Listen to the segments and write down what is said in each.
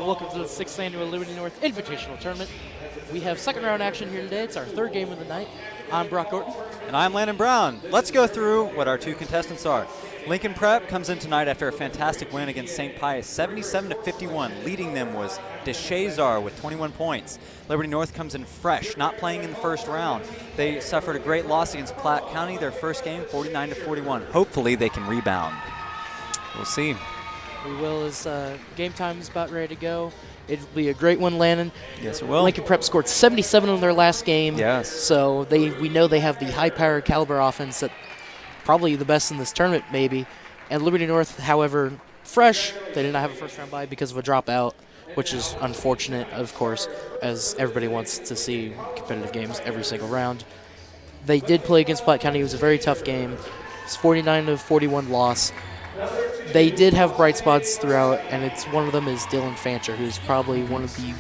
and welcome to the 6th Annual Liberty North Invitational Tournament. We have second round action here today. It's our third game of the night. I'm Brock Orton. And I'm Landon Brown. Let's go through what our two contestants are. Lincoln Prep comes in tonight after a fantastic win against St. Pius, 77-51. Leading them was DeShazar with 21 points. Liberty North comes in fresh, not playing in the first round. They suffered a great loss against Platte County, their first game, 49-41. Hopefully they can rebound. We'll see. We will, as game time is about ready to go. It'll be a great one, Landon. Yes, it will. Lincoln Prep scored 77 in their last game. Yes. So we know they have the high-power caliber offense that probably the best in this tournament, maybe. And Liberty North, however, fresh. They did not have a first-round bye because of a dropout, which is unfortunate, of course, as everybody wants to see competitive games every single round. They did play against Platte County. It was a very tough game. It's 49-41 loss. They did have bright spots throughout, and one of them is Dylan Fancher, who's probably one of the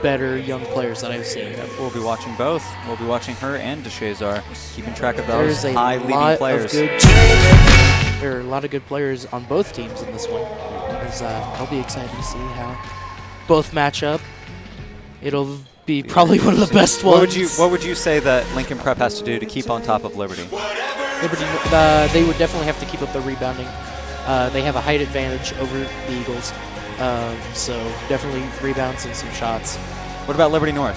better young players that I've seen. We'll be watching both. We'll be watching her and DeShazar, keeping track of those There's high leading players. There are a lot of good players on both teams in this one. I'll be excited to see how both match up. It'll be probably one of the best ones. What would you say that Lincoln Prep has to do to keep on top of Liberty? They would definitely have to keep up the rebounding. They have a height advantage over the Eagles, so definitely rebounds and some shots. What about Liberty North?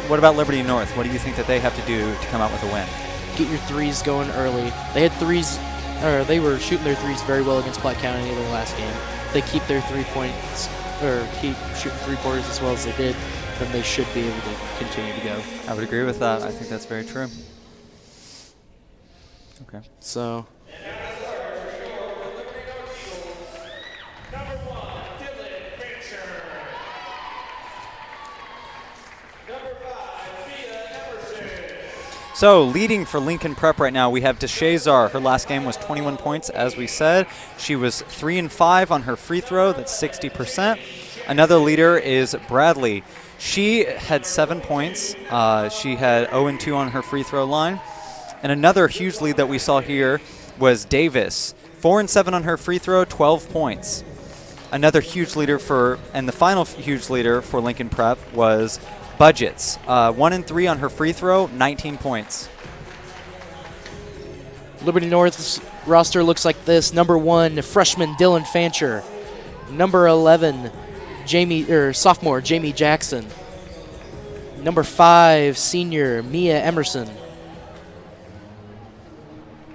What about Liberty North? What do you think that they have to do to come out with a win? Get your threes going early. They had threes, or they were shooting their threes very well against Platte County in their last game. If they keep their 3 points, or keep shooting three-pointers as well as they did, then they should be able to continue to go. I would agree with that. I think that's very true. Okay. So. So, leading for Lincoln Prep right now, we have DeShazar. Her last game was 21 points, as we said. She was 3-5 on her free throw. That's 60%. Another leader is Bradley. She had 7 points. She had 0-2 on her free throw line. And another huge lead that we saw here was Davis. 4-7 on her free throw, 12 points. Another huge leader and the final huge leader for Lincoln Prep was Budgets. 1-3 on her free throw, 19 points. Liberty North's roster looks like this. Number 1, freshman Dylan Fancher. Number 11, sophomore Jamie Jackson. Number 5, senior Mia Emerson.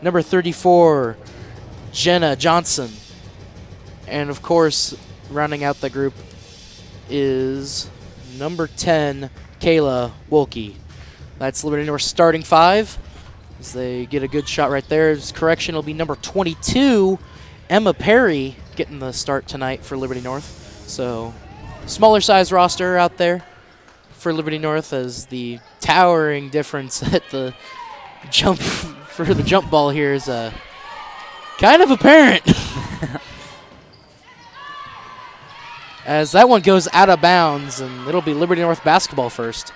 Number 34, Jenna Johnson. And, of course, rounding out the group is number 10, Kayla Wolke. That's Liberty North's starting 5. As they get a good shot right there. His correction will be number 22, Emma Perry, getting the start tonight for Liberty North. So, smaller size roster out there for Liberty North, as the towering difference at the jump for the jump ball here is kind of apparent. As that one goes out of bounds, and it'll be Liberty North basketball first.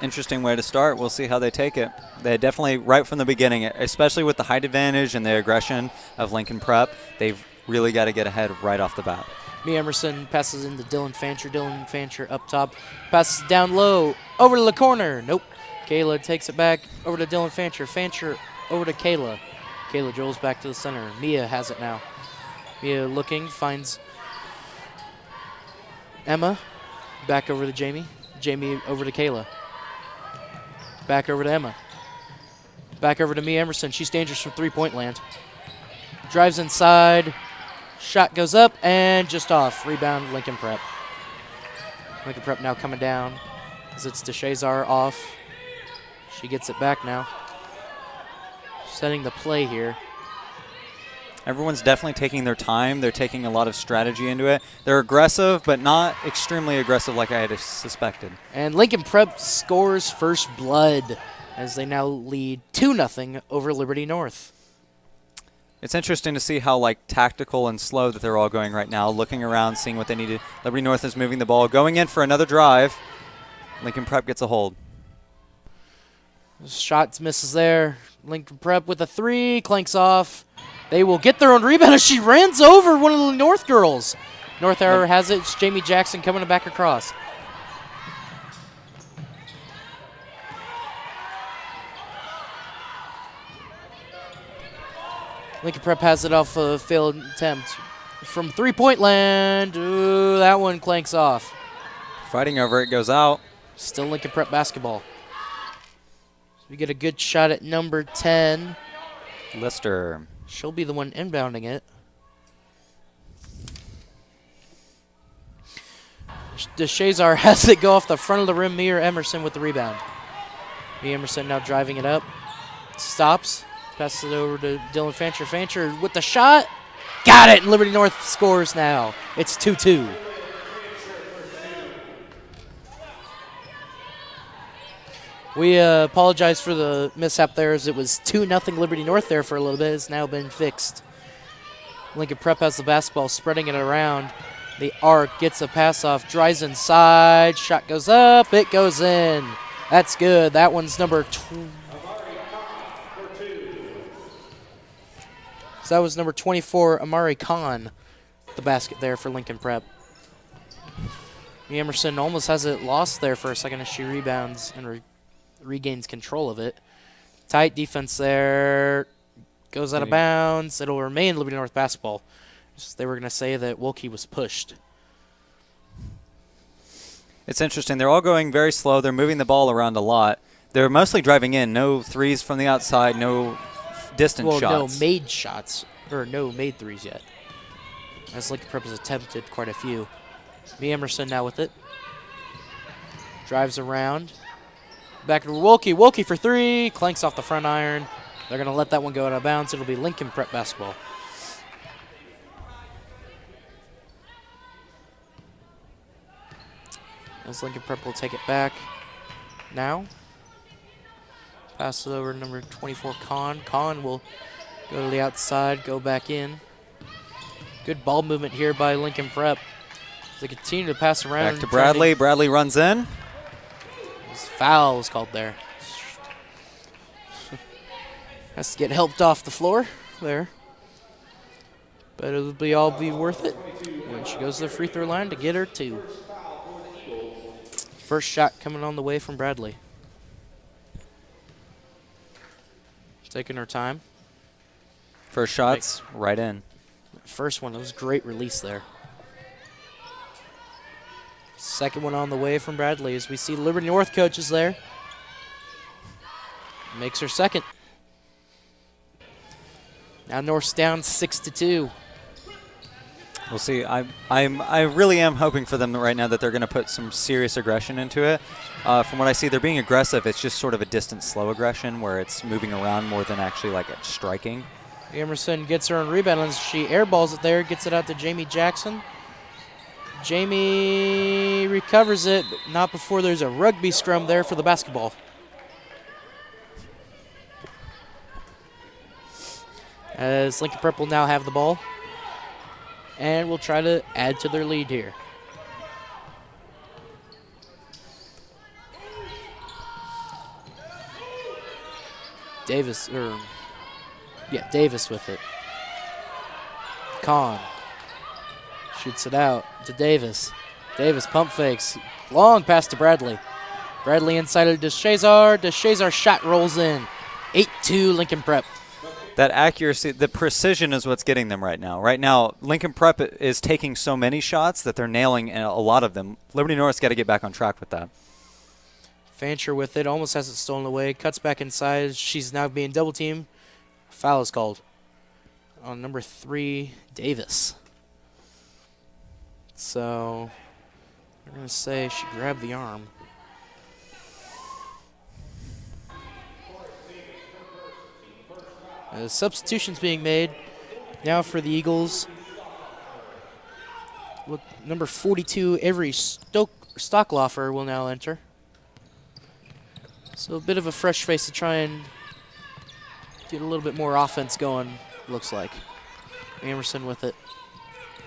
Interesting way to start. We'll see how they take it. They definitely, right from the beginning, especially with the height advantage and the aggression of Lincoln Prep, they've really got to get ahead right off the bat. Mia Emerson passes into Dylan Fancher. Dylan Fancher up top. Passes down low. Over to the corner. Nope. Kayla takes it back. Over to Dylan Fancher. Fancher over to Kayla. Kayla drills back to the center. Mia has it now. Mia looking. Finds Emma. Back over to Jamie. Jamie over to Kayla. Back over to Emma. Back over to Mia Emerson. She's dangerous from three-point land. Drives inside. Shot goes up and just off. Rebound, Lincoln Prep. Lincoln Prep now coming down as it's DeShazar off. She gets it back now. Setting the play here. Everyone's definitely taking their time. They're taking a lot of strategy into it. They're aggressive, but not extremely aggressive like I had suspected. And Lincoln Prep scores first blood as they now lead 2-0 over Liberty North. It's interesting to see how tactical and slow that they're all going right now, looking around, seeing what they needed. Liberty North is moving the ball, going in for another drive. Lincoln Prep gets a hold. Shots misses there. Lincoln Prep with a 3, clanks off. They will get their own rebound as she runs over one of the North girls. North Arrow has it. It's Jamie Jackson coming back across. Lincoln Prep has it off a failed attempt. From three-point land, ooh, that one clanks off. Fighting over it, goes out. Still Lincoln Prep basketball. So we get a good shot at number 10. Lister. She'll be the one inbounding it. DeShazar has it go off the front of the rim. Mia Emerson with the rebound. Mia Emerson now driving it up. Stops. Passes it over to Dylan Fancher. Fancher with the shot. Got it! And Liberty North scores now. It's 2-2. We apologize for the mishap there, as it was 2-0 Liberty North there for a little bit. It's now been fixed. Lincoln Prep has the basketball, spreading it around. The arc gets a pass off, drives inside, shot goes up, it goes in. That's good. That one's number 2. So that was number 24, Amari Khan, the basket there for Lincoln Prep. Emerson almost has it lost there for a second as she rebounds and regains control of it. Tight defense there. Goes out of bounds. It'll remain Liberty North basketball. Just they were going to say that Wilkie was pushed. It's interesting. They're all going very slow. They're moving the ball around a lot. They're mostly driving in. No threes from the outside. No distant shots. Well, no made shots. Or no made threes yet. As Lincoln Prep has attempted quite a few. B. Emerson now with it. Drives around. Back to Wilkie. Wilkie for 3. Clanks off the front iron. They're going to let that one go out of bounds. It'll be Lincoln Prep basketball. As Lincoln Prep will take it back now. Pass it over to number 24, Khan. Khan will go to the outside, go back in. Good ball movement here by Lincoln Prep. As they continue to pass around. Back to Bradley. Bradley runs in. His foul was called there. Has to get helped off the floor there. But it'll all be worth it when she goes to the free throw line to get her 2. First shot coming on the way from Bradley. Taking her time. First shot's right in. First one, it was a great release there. Second one on the way from Bradley as we see Liberty North coaches there. Makes her second. Now North's down 6-2. We'll see. I really am hoping for them right now that they're going to put some serious aggression into it. From what I see, they're being aggressive. It's just sort of a distant, slow aggression where it's moving around more than actually like it's striking. Emerson gets her own rebound and she airballs it there, gets it out to Jamie Jackson. Jamie recovers it, but not before there's a rugby scrum there for the basketball. As Lincoln Prep will now have the ball. And we'll try to add to their lead here. Davis with it. Kahn shoots it out to Davis. Davis pump fakes. Long pass to Bradley. Bradley inside of DeShazar. DeShazar shot rolls in. 8-2 Lincoln Prep. That accuracy, the precision is what's getting them right now. Right now, Lincoln Prep is taking so many shots that they're nailing a lot of them. Liberty North's got to get back on track with that. Fancher with it, almost has it stolen away. Cuts back inside. She's now being double teamed. Foul is called on number 3, Davis. So we're going to say she grabbed the arm. Substitutions being made now for the Eagles. With number 42, Avery Stockloffer will now enter. So a bit of a fresh face to try and get a little bit more offense going, looks like. Emerson with it.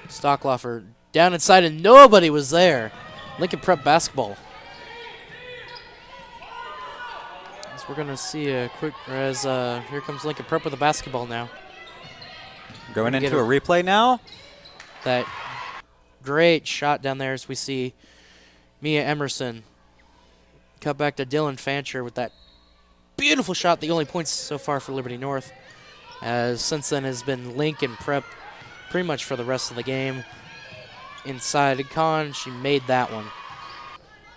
Stockloffer down inside and nobody was there. Lincoln Prep basketball. We're going to see a quick, here comes Lincoln Prep with the basketball now. Going into a replay now. That great shot down there as we see Mia Emerson cut back to Dylan Fancher with that beautiful shot. The only points so far for Liberty North, as since then has been Lincoln Prep pretty much for the rest of the game. Inside Con, she made that one.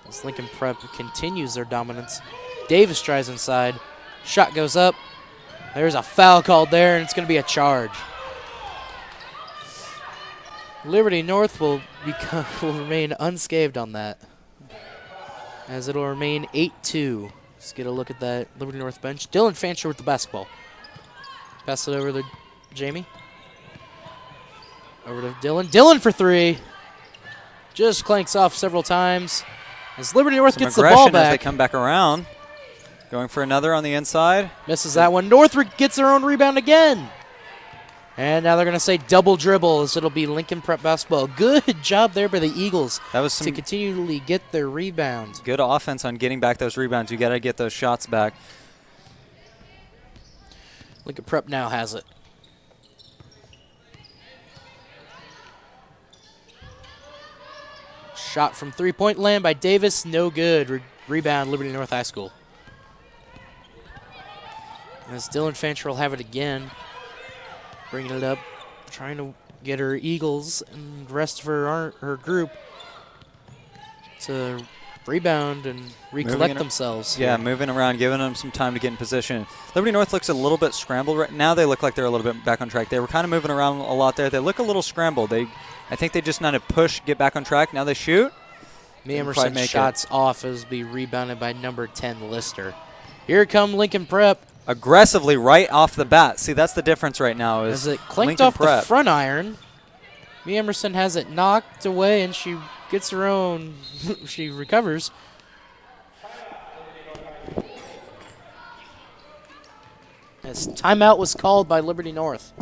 As Lincoln Prep continues their dominance. Davis tries inside. Shot goes up. There's a foul called there, and it's going to be a charge. Liberty North will remain unscathed on that, as it'll remain 8-2. Let's get a look at that Liberty North bench. Dylan Fancher with the basketball. Pass it over to Jamie. Over to Dylan. Dylan for three. Just clanks off several times. As Liberty North gets the ball back. As they come back around. Going for another on the inside. Misses that one. Northwood gets their own rebound again. And now they're going to say double dribble, as it'll be Lincoln Prep basketball. Good job there by the Eagles to continually get their rebounds. Good offense on getting back those rebounds. You got to get those shots back. Lincoln Prep now has it. Shot from three-point land by Davis, no good. Rebound, Liberty North High School. As Dylan Fancher will have it again. Bringing it up, trying to get her Eagles and the rest of her group to rebound and recollect themselves. Yeah, moving around, giving them some time to get in position. Liberty North looks a little bit scrambled right now. They look like they're a little bit back on track. They were kind of moving around a lot there. They look a little scrambled. I think they just need to push, get back on track. Now they shoot. Emerson shots off as be rebounded by number 10, Lister. Here come Lincoln Prep. Aggressively right off the bat. See, that's the difference right now. As it clanked off the front iron, Mia Emerson has it knocked away, and she gets her own. She recovers. As timeout was called by Liberty North.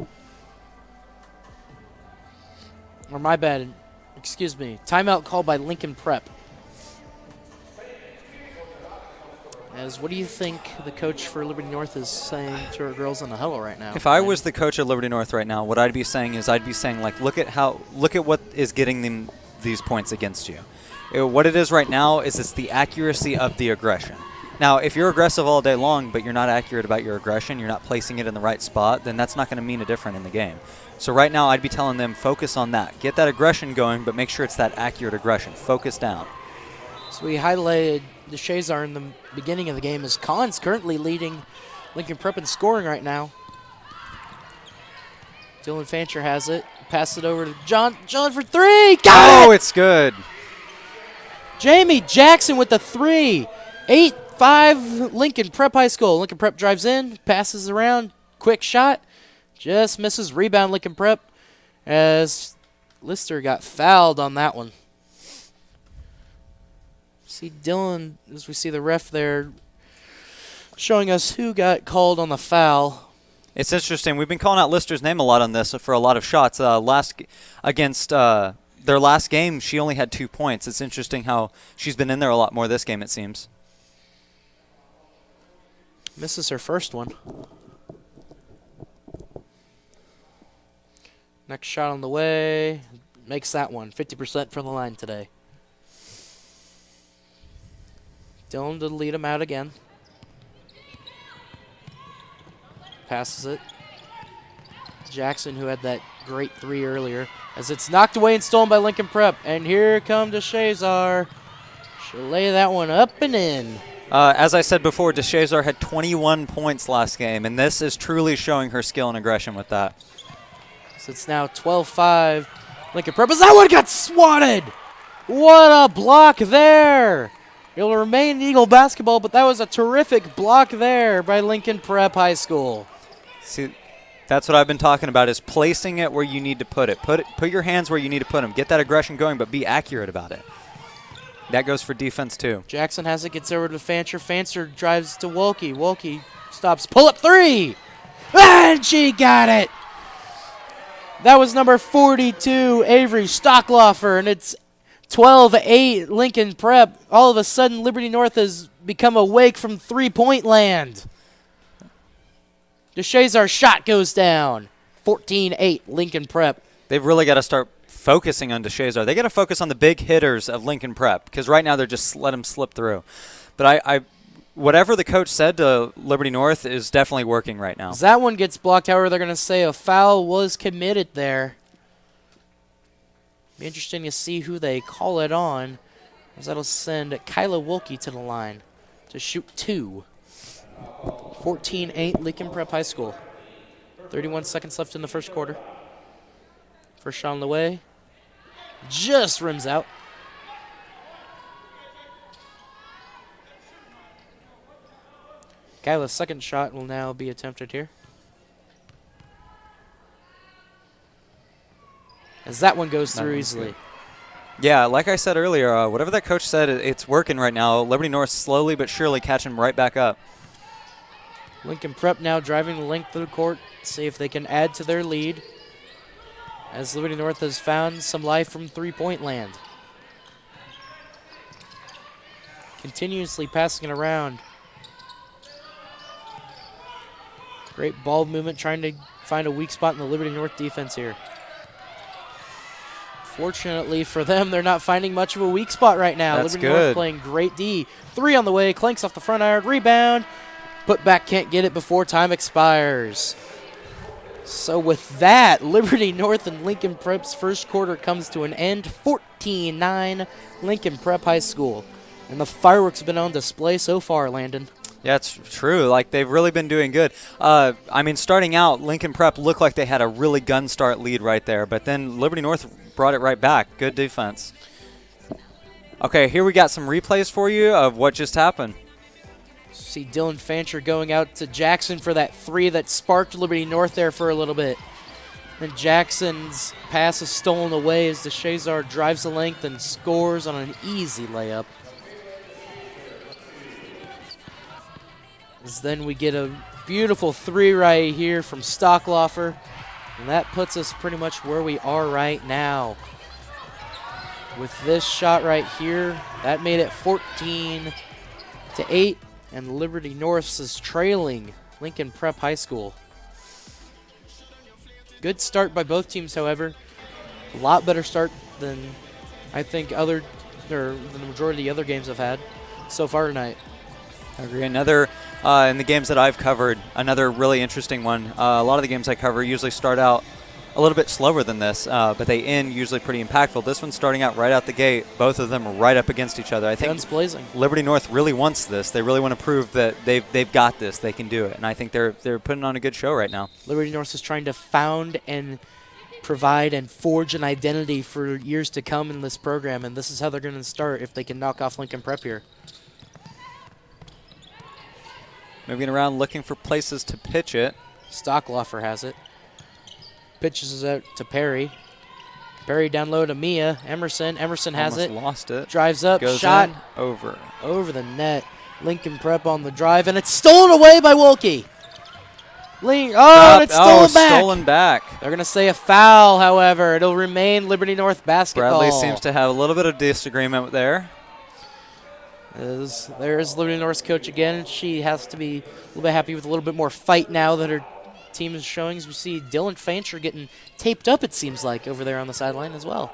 Or my bad. Excuse me. Timeout called by Lincoln Prep. What do you think the coach for Liberty North is saying to her girls in the huddle right now? If I was the coach of Liberty North right now, what I'd be saying is like, look at what is getting them these points against you. What it is right now is it's the accuracy of the aggression. Now, if you're aggressive all day long, but you're not accurate about your aggression, you're not placing it in the right spot, then that's not going to mean a different in the game. So right now, I'd be telling them focus on that. Get that aggression going, but make sure it's that accurate aggression. Focus down. So we highlighted the Shazar in the beginning of the game as Khan's currently leading Lincoln Prep in scoring right now. Dylan Fancher has it. Pass it over to John. John for three. Got it! Oh, it's good. Jamie Jackson with the three. 8-5 Lincoln Prep High School. Lincoln Prep drives in, passes around, quick shot. Just misses. Rebound Lincoln Prep as Lister got fouled on that one. See Dylan, as we see the ref there, showing us who got called on the foul. It's interesting. We've been calling out Lister's name a lot on this for a lot of shots. Against their last game, she only had 2 points. It's interesting how she's been in there a lot more this game, it seems. Misses her first one. Next shot on the way. Makes that one. 50% from the line today. Dylan to lead him out again. Passes it. Jackson, who had that great three earlier, as it's knocked away and stolen by Lincoln Prep. And here comes Shazar. She'll lay that one up and in. As I said before, DeShazar had 21 points last game, and this is truly showing her skill and aggression with that. So it's now 12-5. Lincoln Prep, as that one got swatted. What a block there. It'll remain Eagle basketball, but that was a terrific block there by Lincoln Prep High School. See, that's what I've been talking about, is placing it where you need to put it. Put your hands where you need to put them. Get that aggression going, but be accurate about it. That goes for defense, too. Jackson has it, gets over to Fancher. Fancher drives to Wolke. Wolke stops. Pull-up three! And she got it! That was number 42, Avery Stockloffer, and it's 12-8 Lincoln Prep. All of a sudden, Liberty North has become awake from three-point land. DeShazar's shot goes down. 14-8, Lincoln Prep. They've really got to start focusing on DeShazar. They got to focus on the big hitters of Lincoln Prep because right now they're just let them slip through. But I whatever the coach said to Liberty North is definitely working right now. As that one gets blocked, however, they're going to say a foul was committed there. Be interesting to see who they call it on, as that'll send Kyla Wilkie to the line to shoot 2. 14-8, Lincoln Prep High School. 31 seconds left in the first quarter. First shot on the way. Just rims out. Kyla's second shot will now be attempted here. As that one goes through easily. Yeah, like I said earlier, whatever that coach said, it's working right now. Liberty North slowly but surely catching them right back up. Lincoln Prep now driving the length of the court, see if they can add to their lead, as Liberty North has found some life from three-point land. Continuously passing it around. Great ball movement, trying to find a weak spot in the Liberty North defense here. Fortunately for them, they're not finding much of a weak spot right now. That's Liberty good. North playing great D. 3 on the way, clanks off the front iron, rebound. Put back, can't get it before time expires. So with that, Liberty North and Lincoln Prep's first quarter comes to an end. 14-9, Lincoln Prep High School. And the fireworks have been on display so far, Landon. Yeah, it's true. Like, they've really been doing good. I mean, starting out, Lincoln Prep looked like they had a really gun start lead right there, but then Liberty North brought it right back. Good defense. Okay, here we got some replays for you of what just happened. See Dylan Fancher going out to Jackson for that 3 that sparked Liberty North there for a little bit. Then Jackson's pass is stolen away as DeShazar drives the length and scores on an easy layup. As then we get a beautiful 3 right here from Stockloffer. And that puts us pretty much where we are right now. With this shot right here, that made it 14-8. And Liberty North is trailing Lincoln Prep High School. Good start by both teams, however. A lot better start than I think the majority of the other games I've had so far tonight. I agree. Another, in the games that I've covered, another really interesting one. A lot of the games I cover usually start out a little bit slower than this, but they end usually pretty impactful. This one's starting out right out the gate. Both of them are right up against each other. I think Guns blazing. Liberty North really wants this. They really want to prove that they've got this. They can do it, and I think they're putting on a good show right now. Liberty North is trying to found and provide and forge an identity for years to come in this program, and this is how they're going to start if they can knock off Lincoln Prep here. Moving around looking for places to pitch it. Stockloffer has it. Pitches it out to Perry. Perry down low to Mia. Emerson. Emerson has Almost it. lost it. Drives up. Goes shot. in, over. Over the net. Lincoln Prep on the drive, and it's stolen away by Wilkie. And it's stolen back. Stolen back. They're going to say a foul, however. It'll remain Liberty North basketball. Bradley seems to have a little bit of disagreement there. There's Liberty North's coach again. She has to be a little bit happy with a little bit more fight now that her team is showing. As we see Dylan Fancher getting taped up, it seems like, over there on the sideline as well.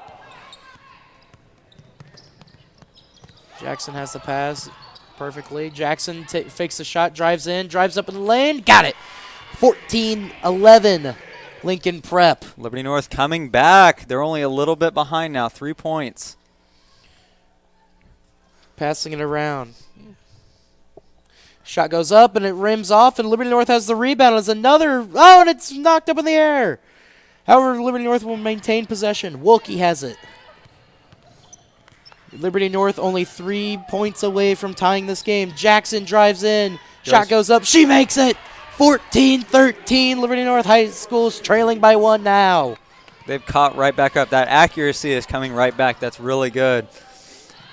Jackson has the pass perfectly. Jackson fakes the shot, drives in, drives up in the lane. Got it. 14-11, Lincoln Prep. Liberty North coming back. They're only a little bit behind now, 3 points. Passing it around. Shot goes up, and it rims off, and Liberty North has the rebound. It's another, and it's knocked up in the air. However, Liberty North will maintain possession. Wilkie has it. Liberty North only 3 points away from tying this game. Jackson drives in. Shot goes up. She makes it. 14-13. Liberty North High School is trailing by 1 now. They've caught right back up. That accuracy is coming right back. That's really good.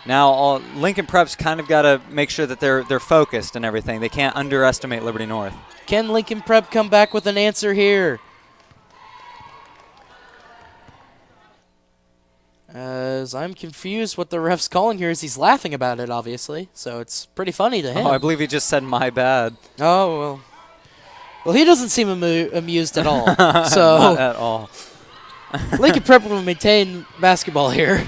Now, Lincoln Prep's kind of got to make sure that they're focused and everything. They can't underestimate Liberty North. Can Lincoln Prep come back with an answer here? As I'm confused what the ref's calling here is he's laughing about it, obviously. So it's pretty funny to him. Oh, I believe he just said, "my bad." Oh, well. Well, he doesn't seem amused at all. Not So at all. Lincoln Prep will maintain basketball here.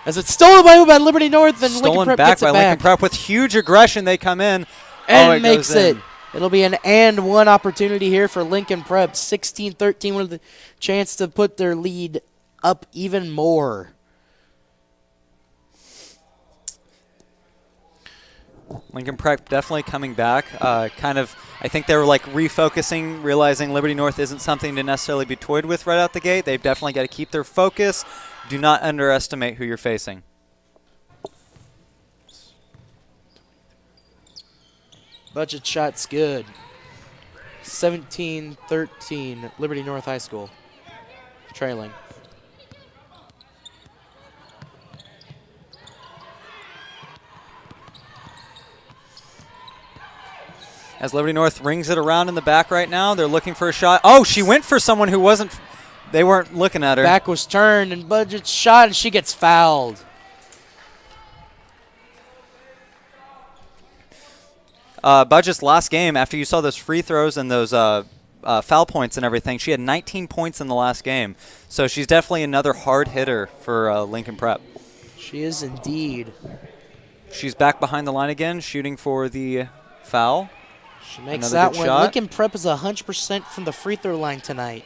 As it's stolen away by Liberty North, and Lincoln Stolen Prep back gets by it back. Lincoln Prep with huge aggression. They come in. And it makes goes it. in. It'll be an and one opportunity here for Lincoln Prep. 16-13 with the chance to put their lead up even more. Lincoln Prep definitely coming back. I think they were like refocusing, realizing Liberty North isn't something to necessarily be toyed with right out the gate. They've definitely got to keep their focus. Do not underestimate who you're facing. Budget shot's good. 17-13, Liberty North High School. Trailing. As Liberty North rings it around in the back right now, they're looking for a shot. Oh, she went for someone who wasn't. They weren't looking at her. Back was turned and Budget's shot, and she gets fouled. Budget's last game, after you saw those free throws and those foul points and everything, she had 19 points in the last game. So she's definitely another hard hitter for Lincoln Prep. She is indeed. She's back behind the line again, shooting for the foul. She makes Another that good one. shot. Lincoln Prep is 100% from the free throw line tonight.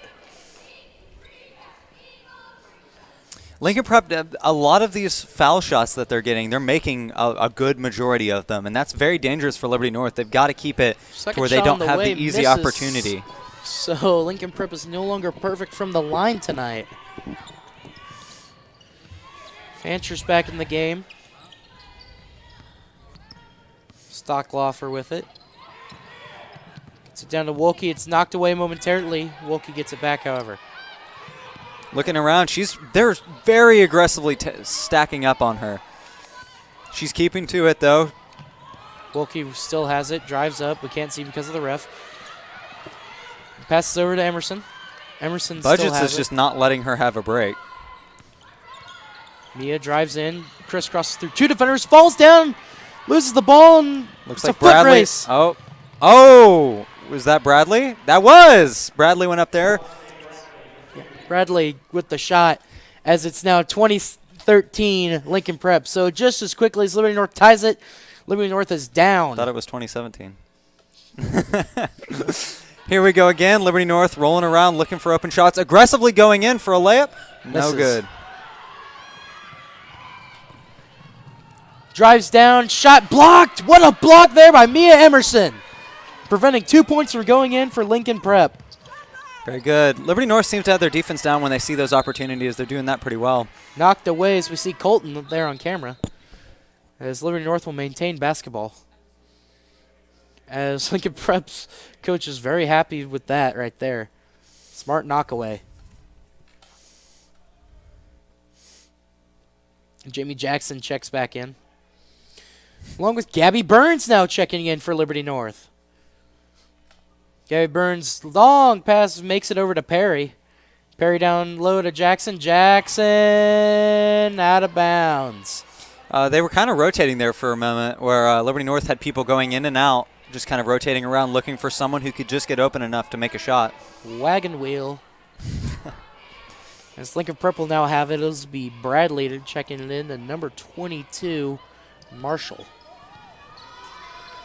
Lincoln Prep, a lot of these foul shots that they're getting, they're making a good majority of them, and that's very dangerous for Liberty North. They've got to keep it to where they shot on don't have way, the easy misses. opportunity. So Lincoln Prep is no longer perfect from the line tonight. Fancher's back in the game. Stockloffer with it. Gets it down to Wolke. It's knocked away momentarily. Wolke gets it back, however. Looking around, they're very aggressively stacking up on her. She's keeping to it, though. Wolke still has it, drives up. We can't see because of the ref. Passes over to Emerson. Emerson still Budgets has is it. just not letting her have a break. Mia drives in, crisscrosses through two defenders, falls down, loses the ball, and Looks it's like a foot Bradley. race. Oh, was that Bradley? That was. Bradley went up there. Bradley with the shot, as it's now 20-13 Lincoln Prep. So just as quickly as Liberty North ties it, Liberty North is down. Thought it was 2017. Here we go again. Liberty North rolling around, looking for open shots, aggressively going in for a layup. No Misses. good. Drives down, shot blocked. What a block there by Mia Emerson, preventing 2 points from going in for Lincoln Prep. Very good. Liberty North seems to have their defense down when they see those opportunities. They're doing that pretty well. Knocked away as we see Colton up there on camera, as Liberty North will maintain basketball. As Lincoln Prep's coach is very happy with that right there. Smart knockaway. Jamie Jackson checks back in, along with Gabby Burns now checking in for Liberty North. Gabby Burns, long pass, makes it over to Perry. Perry down low to Jackson. Jackson out of bounds. They were kind of rotating there for a moment where Liberty North had people going in and out, just kind of rotating around looking for someone who could just get open enough to make a shot. Wagon wheel. As Lincoln Prep will now have it, it'll be Bradley checking it in to number 22, Marshall.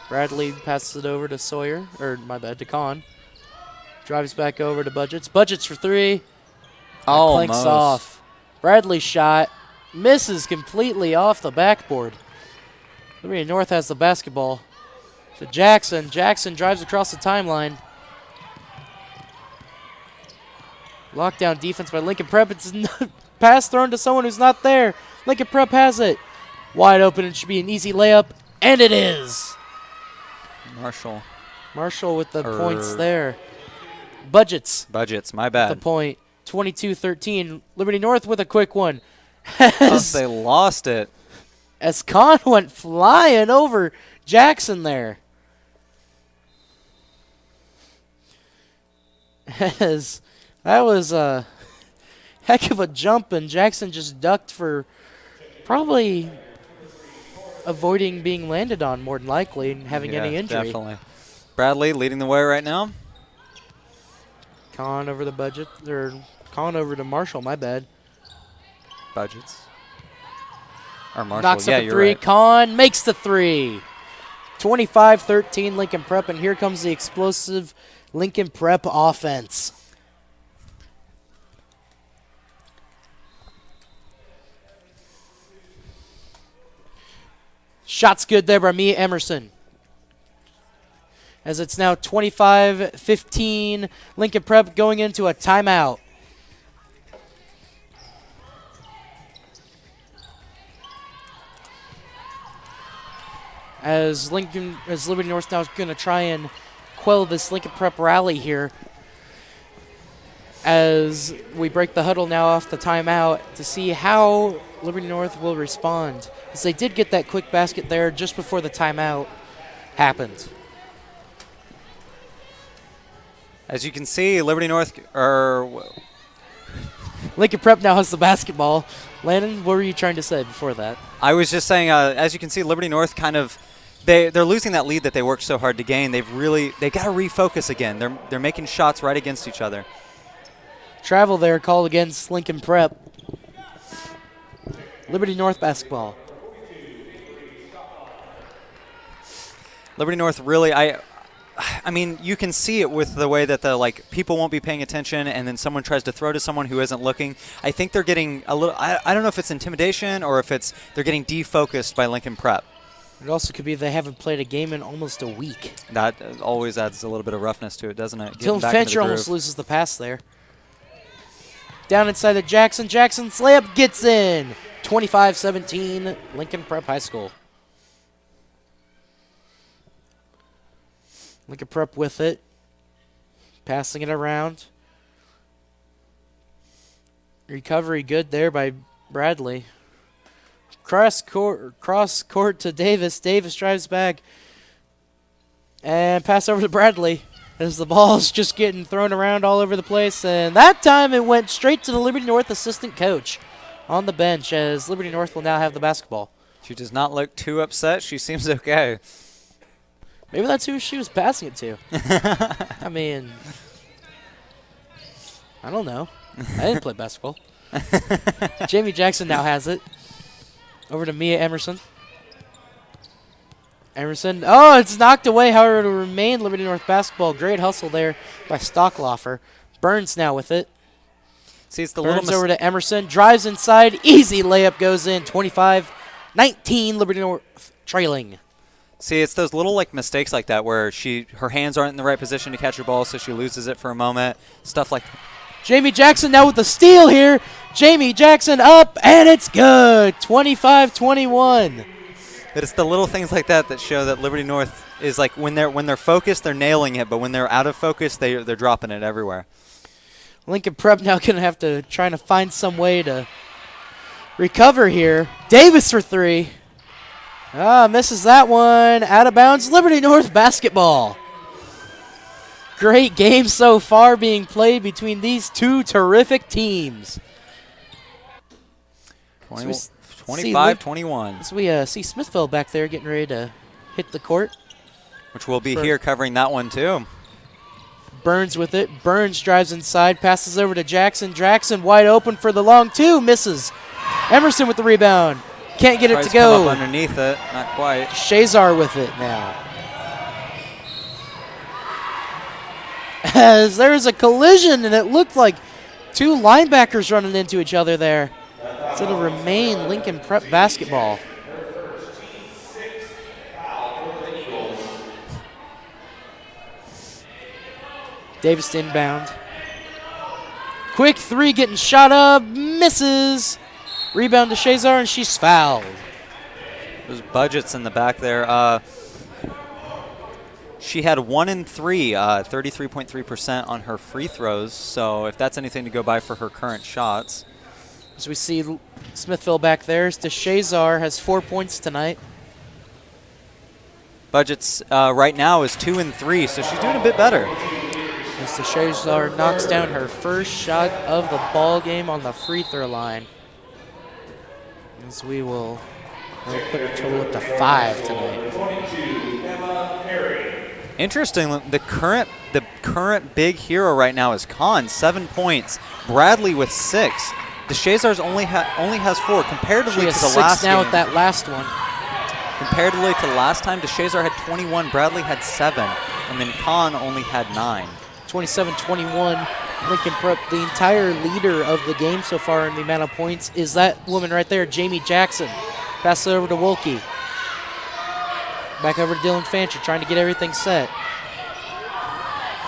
Bradley passes it over to Sawyer, to Kahn. Drives back over to Budgets. Budgets for three. Almost. Clanks off. Bradley's shot misses completely off the backboard. Liberty North has the basketball. To Jackson. Jackson drives across the timeline. Lockdown defense by Lincoln Prep. It's a pass thrown to someone who's not there. Lincoln Prep has it. Wide open. It should be an easy layup. And it is. Marshall with the points there. Budgets, my bad. the point. 22-13. Liberty North with a quick one. They lost it. As Kahn went flying over Jackson there. As that was a heck of a jump, and Jackson just ducked for probably avoiding being landed on more than likely and having any injury. Definitely. Bradley leading the way right now. Con over the budget. Or Con over to Marshall, my bad. Budgets. Or Marshall, Knocks yeah, up a you're three. right. Con makes the three. 25-13 Lincoln Prep, and here comes the explosive Lincoln Prep offense. Shots good there by Mia Emerson. As it's now 25-15 Lincoln Prep going into a timeout. As Liberty North now is going to try and quell this Lincoln Prep rally here. As we break the huddle now off the timeout to see how Liberty North will respond. As they did get that quick basket there just before the timeout happened. As you can see, Liberty North, Lincoln Prep now has the basketball. Landon, what were you trying to say before that? I was just saying, as you can see, Liberty North kind of, they're losing that lead that they worked so hard to gain. They got to refocus again. They're making shots right against each other. Travel there called against Lincoln Prep. Liberty North basketball. Liberty North really, I mean, you can see it with the way that people won't be paying attention, and then someone tries to throw to someone who isn't looking. I think they're getting a little. I don't know if it's intimidation or if they're getting defocused by Lincoln Prep. It also could be they haven't played a game in almost a week. That always adds a little bit of roughness to it, doesn't it? Dylan Fincher almost loses the pass there. Down inside to Jackson. Jackson's layup gets in. 25-17 Lincoln Prep High School. Lincoln Prep with it. Passing it around. Recovery good there by Bradley. Cross court to Davis. Davis drives back. And pass over to Bradley. As the ball's just getting thrown around all over the place. And that time it went straight to the Liberty North assistant coach on the bench, as Liberty North will now have the basketball. She does not look too upset. She seems okay. Maybe that's who she was passing it to. I mean, I don't know. I didn't play basketball. Jamie Jackson now has it. Over to Mia Emerson. Emerson. Oh, it's knocked away. However, it'll remain Liberty North basketball. Great hustle there by Stockloffer. Burns now with it. See, it's the Burns over to Emerson. Drives inside. Easy layup goes in. 25-19 Liberty North trailing. See, it's those little mistakes like that where her hands aren't in the right position to catch her ball, so she loses it for a moment. Stuff like that. Jamie Jackson now with the steal here. Jamie Jackson up, and it's good. 25-21. But it's the little things like that that show that Liberty North is when they're focused, they're nailing it, but when they're out of focus, they're dropping it everywhere. Lincoln Prep now going to have to try to find some way to recover here. Davis for three. Misses that one. Out of bounds. Liberty North basketball. Great game so far being played between these two terrific teams. 25-21. As we see Smithville back there getting ready to hit the court. Which we'll be here covering that one too. Burns with it. Burns drives inside, passes over to Jackson. Jackson wide open for the long two. Misses. Emerson with the rebound. Can't get it to go. Come up underneath it. Not quite. Shazar with it now. As there's a collision, and it looked like two linebackers running into each other there. So it'll remain Lincoln Prep basketball. Davis inbound. Quick three getting shot up. Misses. Rebound to Shazar, and she's fouled. There's budgets in the back there. She had 1 in 3, 33.3% on her free throws. So if that's anything to go by for her current shots. As we see Smithville back there, Shazar has 4 points tonight. Budgets right now is 2 in 3, so she's doing a bit better. As Shazar knocks down her first shot of the ball game on the free throw line. As we'll put her total up to 5 tonight. Interesting, the current big hero right now is Khan, 7 points. Bradley with 6. DeShazars only has 4. Comparatively She has to the 6 last now game, with that last one. comparatively to the last time, DeShazar had 21, Bradley had 7, and then Khan only had 9. 27-21. Lincoln Prep, the entire leader of the game so far in the amount of points is that woman right there, Jamie Jackson. Pass it over to Wilkie. Back over to Dylan Fancher, trying to get everything set.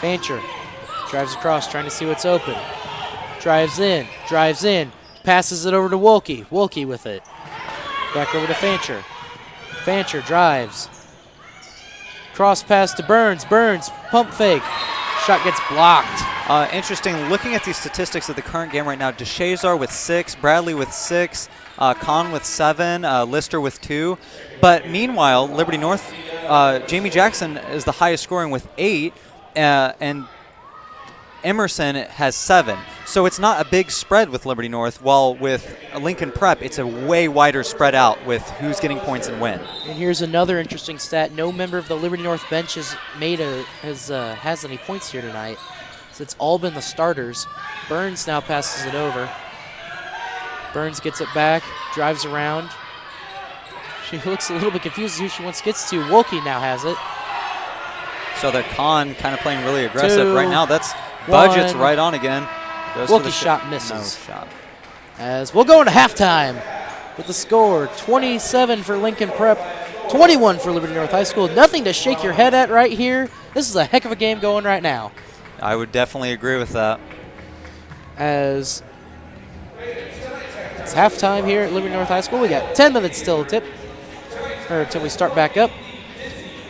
Fancher drives across, trying to see what's open. Drives in, passes it over to Wilkie. Wilkie with it. Back over to Fancher. Fancher drives. Cross pass to Burns. Burns, pump fake. Shot gets blocked. Interesting, looking at these statistics of the current game right now, DeShazar with 6, Bradley with 6, Khan with 7, Lister with 2. But meanwhile, Liberty North, Jamie Jackson is the highest scoring with 8, and Emerson has 7. So it's not a big spread with Liberty North, while with Lincoln Prep, it's a way wider spread out with who's getting points and when. And here's another interesting stat. No member of the Liberty North bench has any points here tonight. So it's all been the starters. Burns now passes it over. Burns gets it back, drives around. She looks a little bit confused as who she wants gets to. Wilkie now has it. So they're Khan kind of playing really aggressive 2, right now. That's budget's 1. right on again. Goes Wilkie's for the shot misses. No shot. As we'll go into halftime with the score 27 for Lincoln Prep, 21 for Liberty North High School. Nothing to shake your head at right here. This is a heck of a game going right now. I would definitely agree with that. As it's halftime here at Liberty North High School. We got 10 minutes still until we start back up.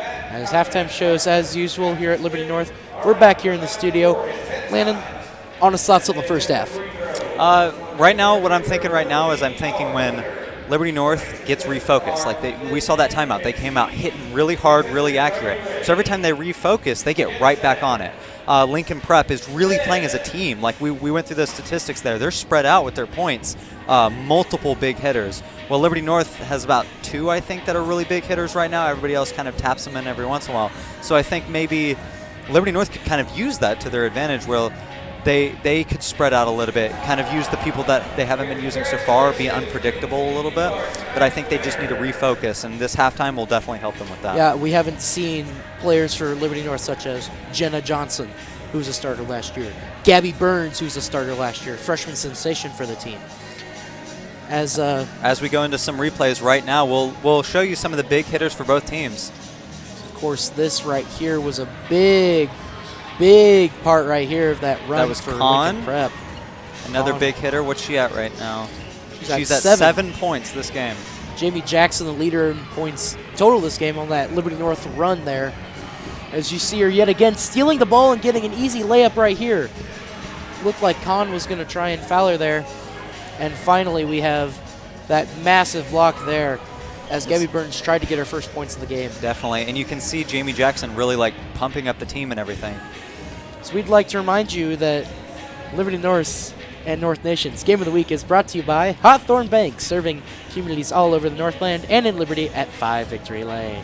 As halftime shows as usual here at Liberty North. We're back here in the studio. Landon, honest thoughts on the first half. Right now, what I'm thinking right now is I'm thinking when Liberty North gets refocused. Like we saw that timeout. They came out hitting really hard, really accurate. So every time they refocus, they get right back on it. Lincoln Prep is really playing as a team. Like we went through the statistics there. They're spread out with their points. Multiple big hitters. Well, Liberty North has about 2, I think, that are really big hitters right now. Everybody else kind of taps them in every once in a while. So I think maybe Liberty North could kind of use that to their advantage where they could spread out a little bit, kind of use the people that they haven't been using so far, be unpredictable a little bit. But I think they just need to refocus, and this halftime will definitely help them with that. Yeah, we haven't seen players for Liberty North such as Jenna Johnson, who was a starter last year, Gabby Burns, who's a starter last year, freshman sensation for the team. As we go into some replays right now, we'll show you some of the big hitters for both teams. Of course, this right here was a big part right here of that run that was for Khan. Lincoln Prep. Another Khan. big hitter. What's she at right now? She's at 7 points this game. Jamie Jackson, the leader in points total this game on that Liberty North run there. As you see her yet again stealing the ball and getting an easy layup right here. Looked like Khan was going to try and foul her there. And finally we have that massive block there as Gabby Burns tried to get her first points in the game. Definitely. And you can see Jamie Jackson really like pumping up the team and everything. So we'd like to remind you that Liberty North and North Nations Game of the Week is brought to you by Hawthorne Bank, serving communities all over the Northland and in Liberty at 5 Victory Lane.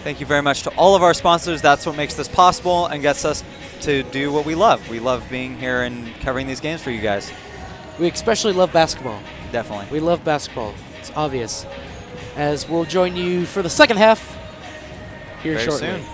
Thank you very much to all of our sponsors. That's what makes this possible and gets us to do what we love. We love being here and covering these games for you guys. We especially love basketball. Definitely. We love basketball. It's obvious. As we'll join you for the second half here Very shortly. soon.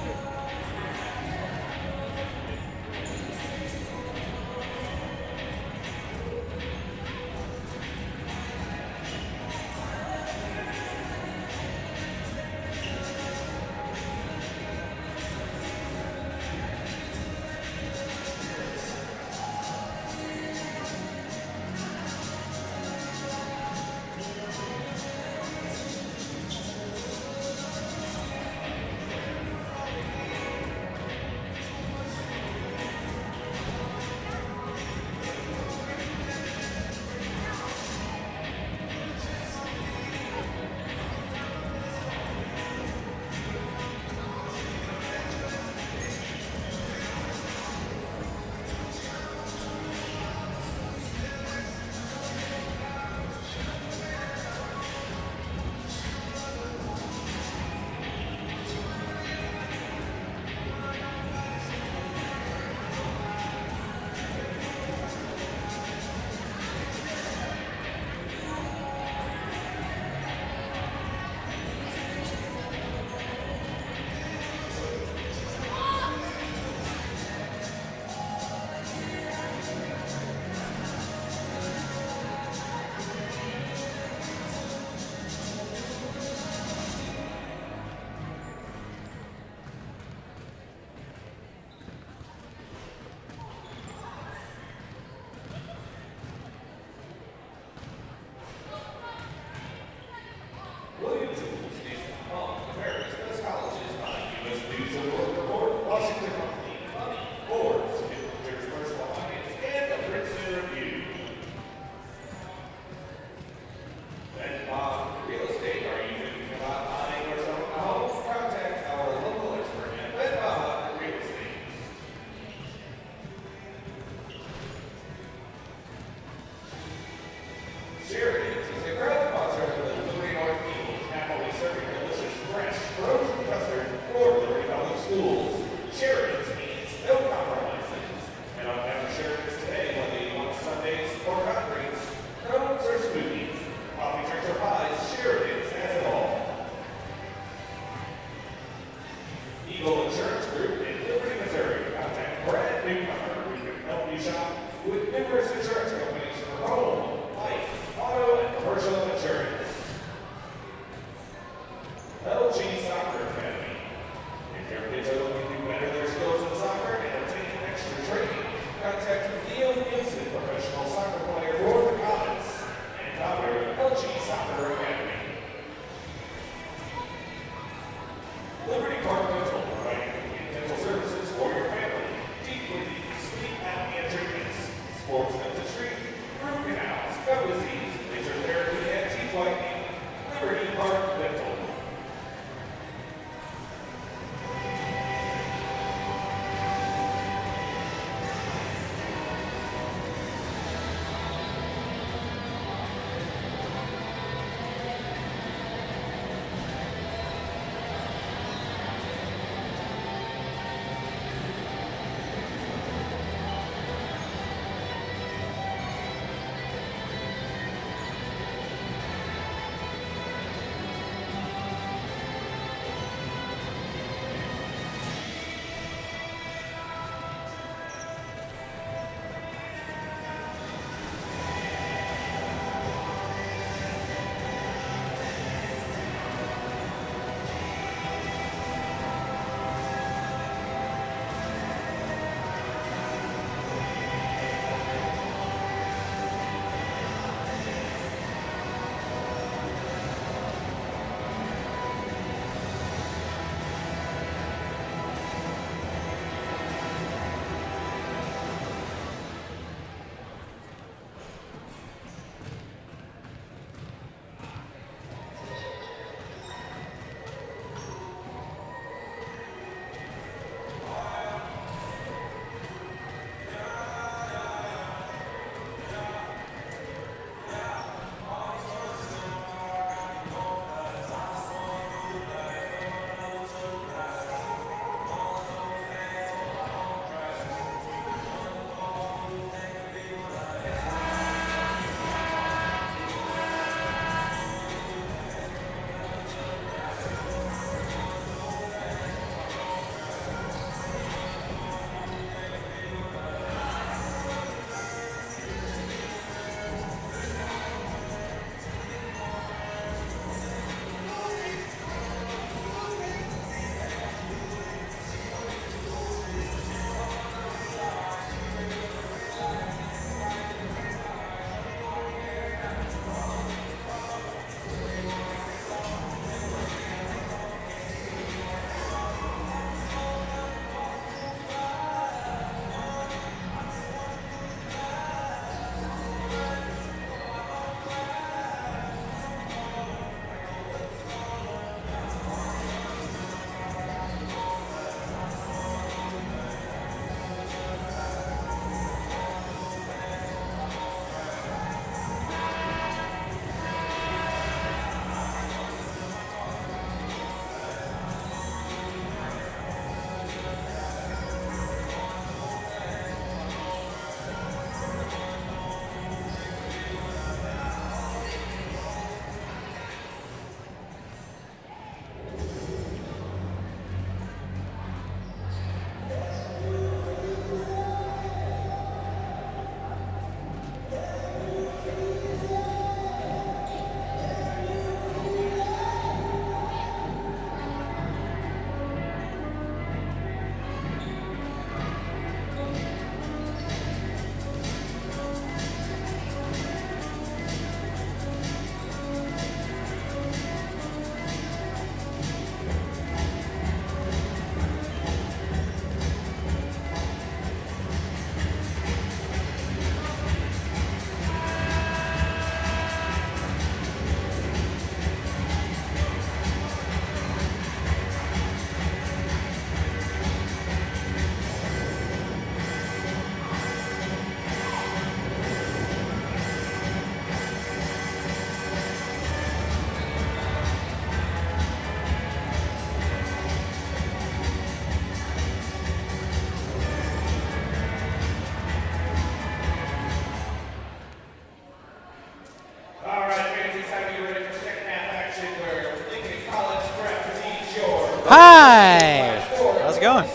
Hi! How's it going?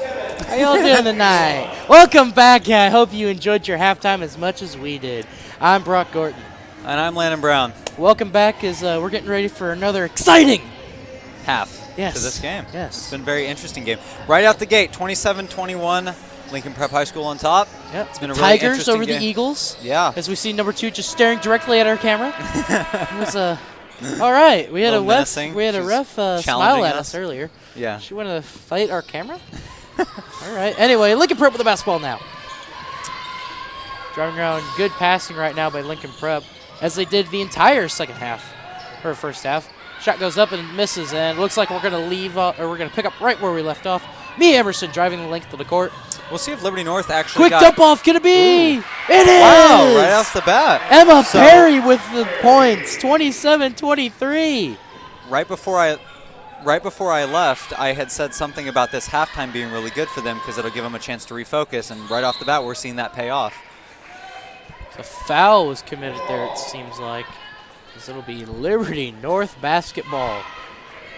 How y'all doing tonight? Welcome back. I hope you enjoyed your halftime as much as we did. I'm Brock Gorton. And I'm Landon Brown. Welcome back as we're getting ready for another exciting Half to this game. Yes. It's been a very interesting game. Right out the gate, 27-21, Lincoln Prep High School on top. Yep. It's been a really Tigers interesting over game. the Eagles. Yeah. As we see number 2 just staring directly at our camera. It was all right. We had a ref smile at us earlier. Yeah. She wanted to fight our camera? All right. Anyway, Lincoln Prep with the basketball now. Driving around, good passing right now by Lincoln Prep, as they did the entire second half, or first half. Shot goes up and misses, and it looks like we're going to leave, or we're going to pick up right where we left off. Mia Emerson driving the length of the court. We'll see if Liberty North actually Quick dump off, can it be? Ooh. It is! Wow, right off the bat. Emma Perry with the points, 27-23. Right before I left, I had said something about this halftime being really good for them because it'll give them a chance to refocus, and right off the bat, we're seeing that pay off. A foul was committed there, it seems like, because it'll be Liberty North basketball.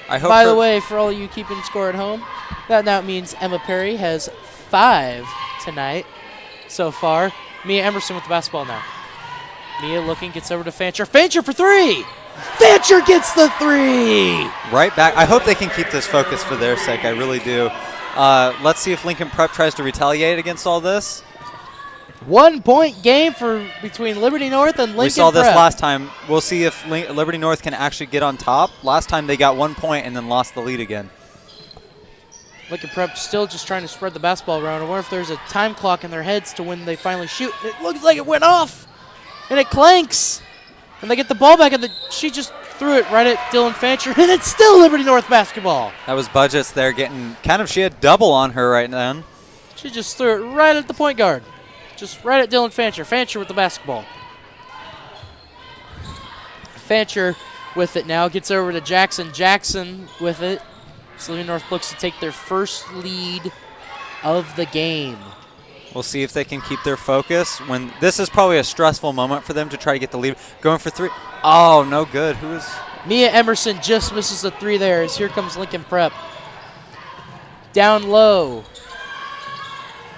By the way, for all of you keeping score at home, that now means Emma Perry has 5 tonight so far. Mia Emerson with the basketball now. Mia looking, gets over to Fancher. Fancher for 3! Fancher gets the 3! Right back. I hope they can keep this focus for their sake. I really do. Let's see if Lincoln Prep tries to retaliate against all this. 1 point game between Liberty North and Lincoln Prep. We saw this last time. We'll see if Liberty North can actually get on top. Last time they got 1 point and then lost the lead again. Lincoln Prep still just trying to spread the basketball around. I wonder if there's a time clock in their heads to when they finally shoot. It looks like it went off, and it clanks. And they get the ball back, and she just threw it right at Dylan Fancher, and it's still Liberty North basketball. That was Budgets there getting she had double on her right then. She just threw it right at the point guard. Just right at Dylan Fancher. Fancher with the basketball. Fancher with it now. Gets over to Jackson. Jackson with it. So Liberty North looks to take their first lead of the game. We'll see if they can keep their focus. When this is probably a stressful moment for them to try to get the lead. Going for 3. Oh, no good. Who is? Mia Emerson just misses the 3 there as here comes Lincoln Prep. Down low.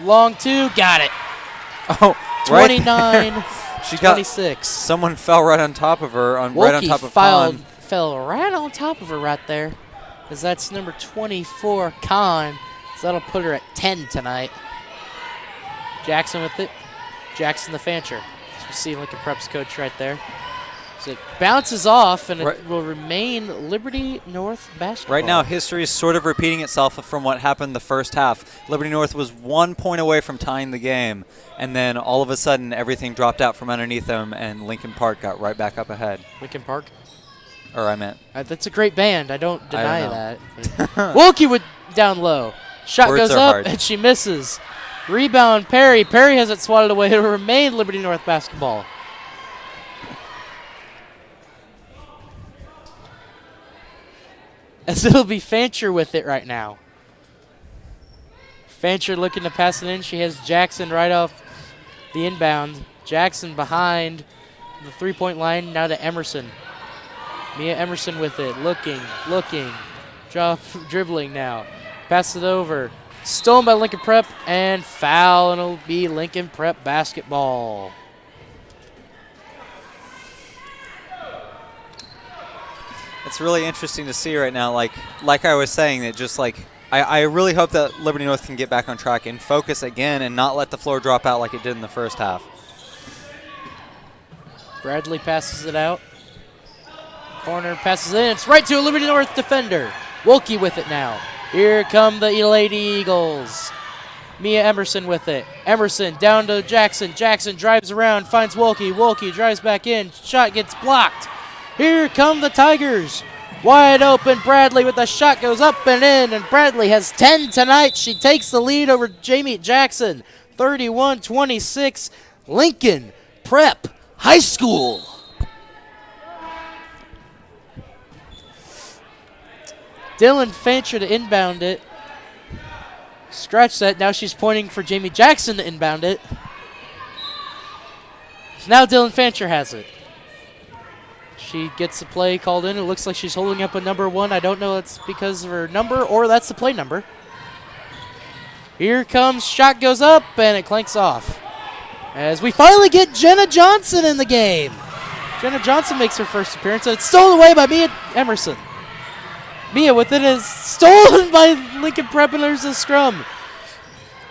Long 2. Got it. Oh, 29, she got 26. Someone fell right on top of her, right on top of Khan. Fell right on top of her right there, as that's number 24, Khan. So that'll put her at 10 tonight. Jackson with it. Jackson the Fancher. So we see Lincoln Prep's coach right there. So it bounces off, and it will remain Liberty North basketball. Right now, history is sort of repeating itself from what happened the first half. Liberty North was 1 point away from tying the game, and then all of a sudden, everything dropped out from underneath them, and Lincoln Park got right back up ahead. Lincoln Park? Or I meant. That's a great band. I don't deny that. Wilkie with down low. Shot goes up, and she misses. Rebound, Perry. Perry has it swatted away. It will remain Liberty North basketball. As it'll be Fancher with it right now. Fancher looking to pass it in. She has Jackson right off the inbound. Jackson behind the three-point line, now to Emerson. Mia Emerson with it, looking, dribbling now. Pass it over. Stolen by Lincoln Prep, and foul, and it'll be Lincoln Prep basketball. It's really interesting to see right now. Like I was saying, that just like I really hope that Liberty North can get back on track and focus again and not let the floor drop out like it did in the first half. Bradley passes it out. Corner passes it in. It's right to a Liberty North defender. Wilkie with it now. Here come the Lady Eagles. Mia Emerson with it. Emerson down to Jackson. Jackson drives around, finds Wilkie. Wilkie drives back in. Shot gets blocked. Here come the Tigers. Wide open, Bradley with the shot goes up and in, and Bradley has 10 tonight. She takes the lead over Jamie Jackson, 31-26, Lincoln Prep High School. Dylan Fancher to inbound it. Scratch that. Now she's pointing for Jamie Jackson to inbound it. So now Dylan Fancher has it. She gets the play called in. It looks like she's holding up a number 1. I don't know if it's because of her number or that's the play number. Here comes, shot goes up, and it clanks off. As we finally get Jenna Johnson in the game. Jenna Johnson makes her first appearance. It's stolen away by Mia Emerson. Mia with it is stolen by Lincoln Prep, and there's a scrum.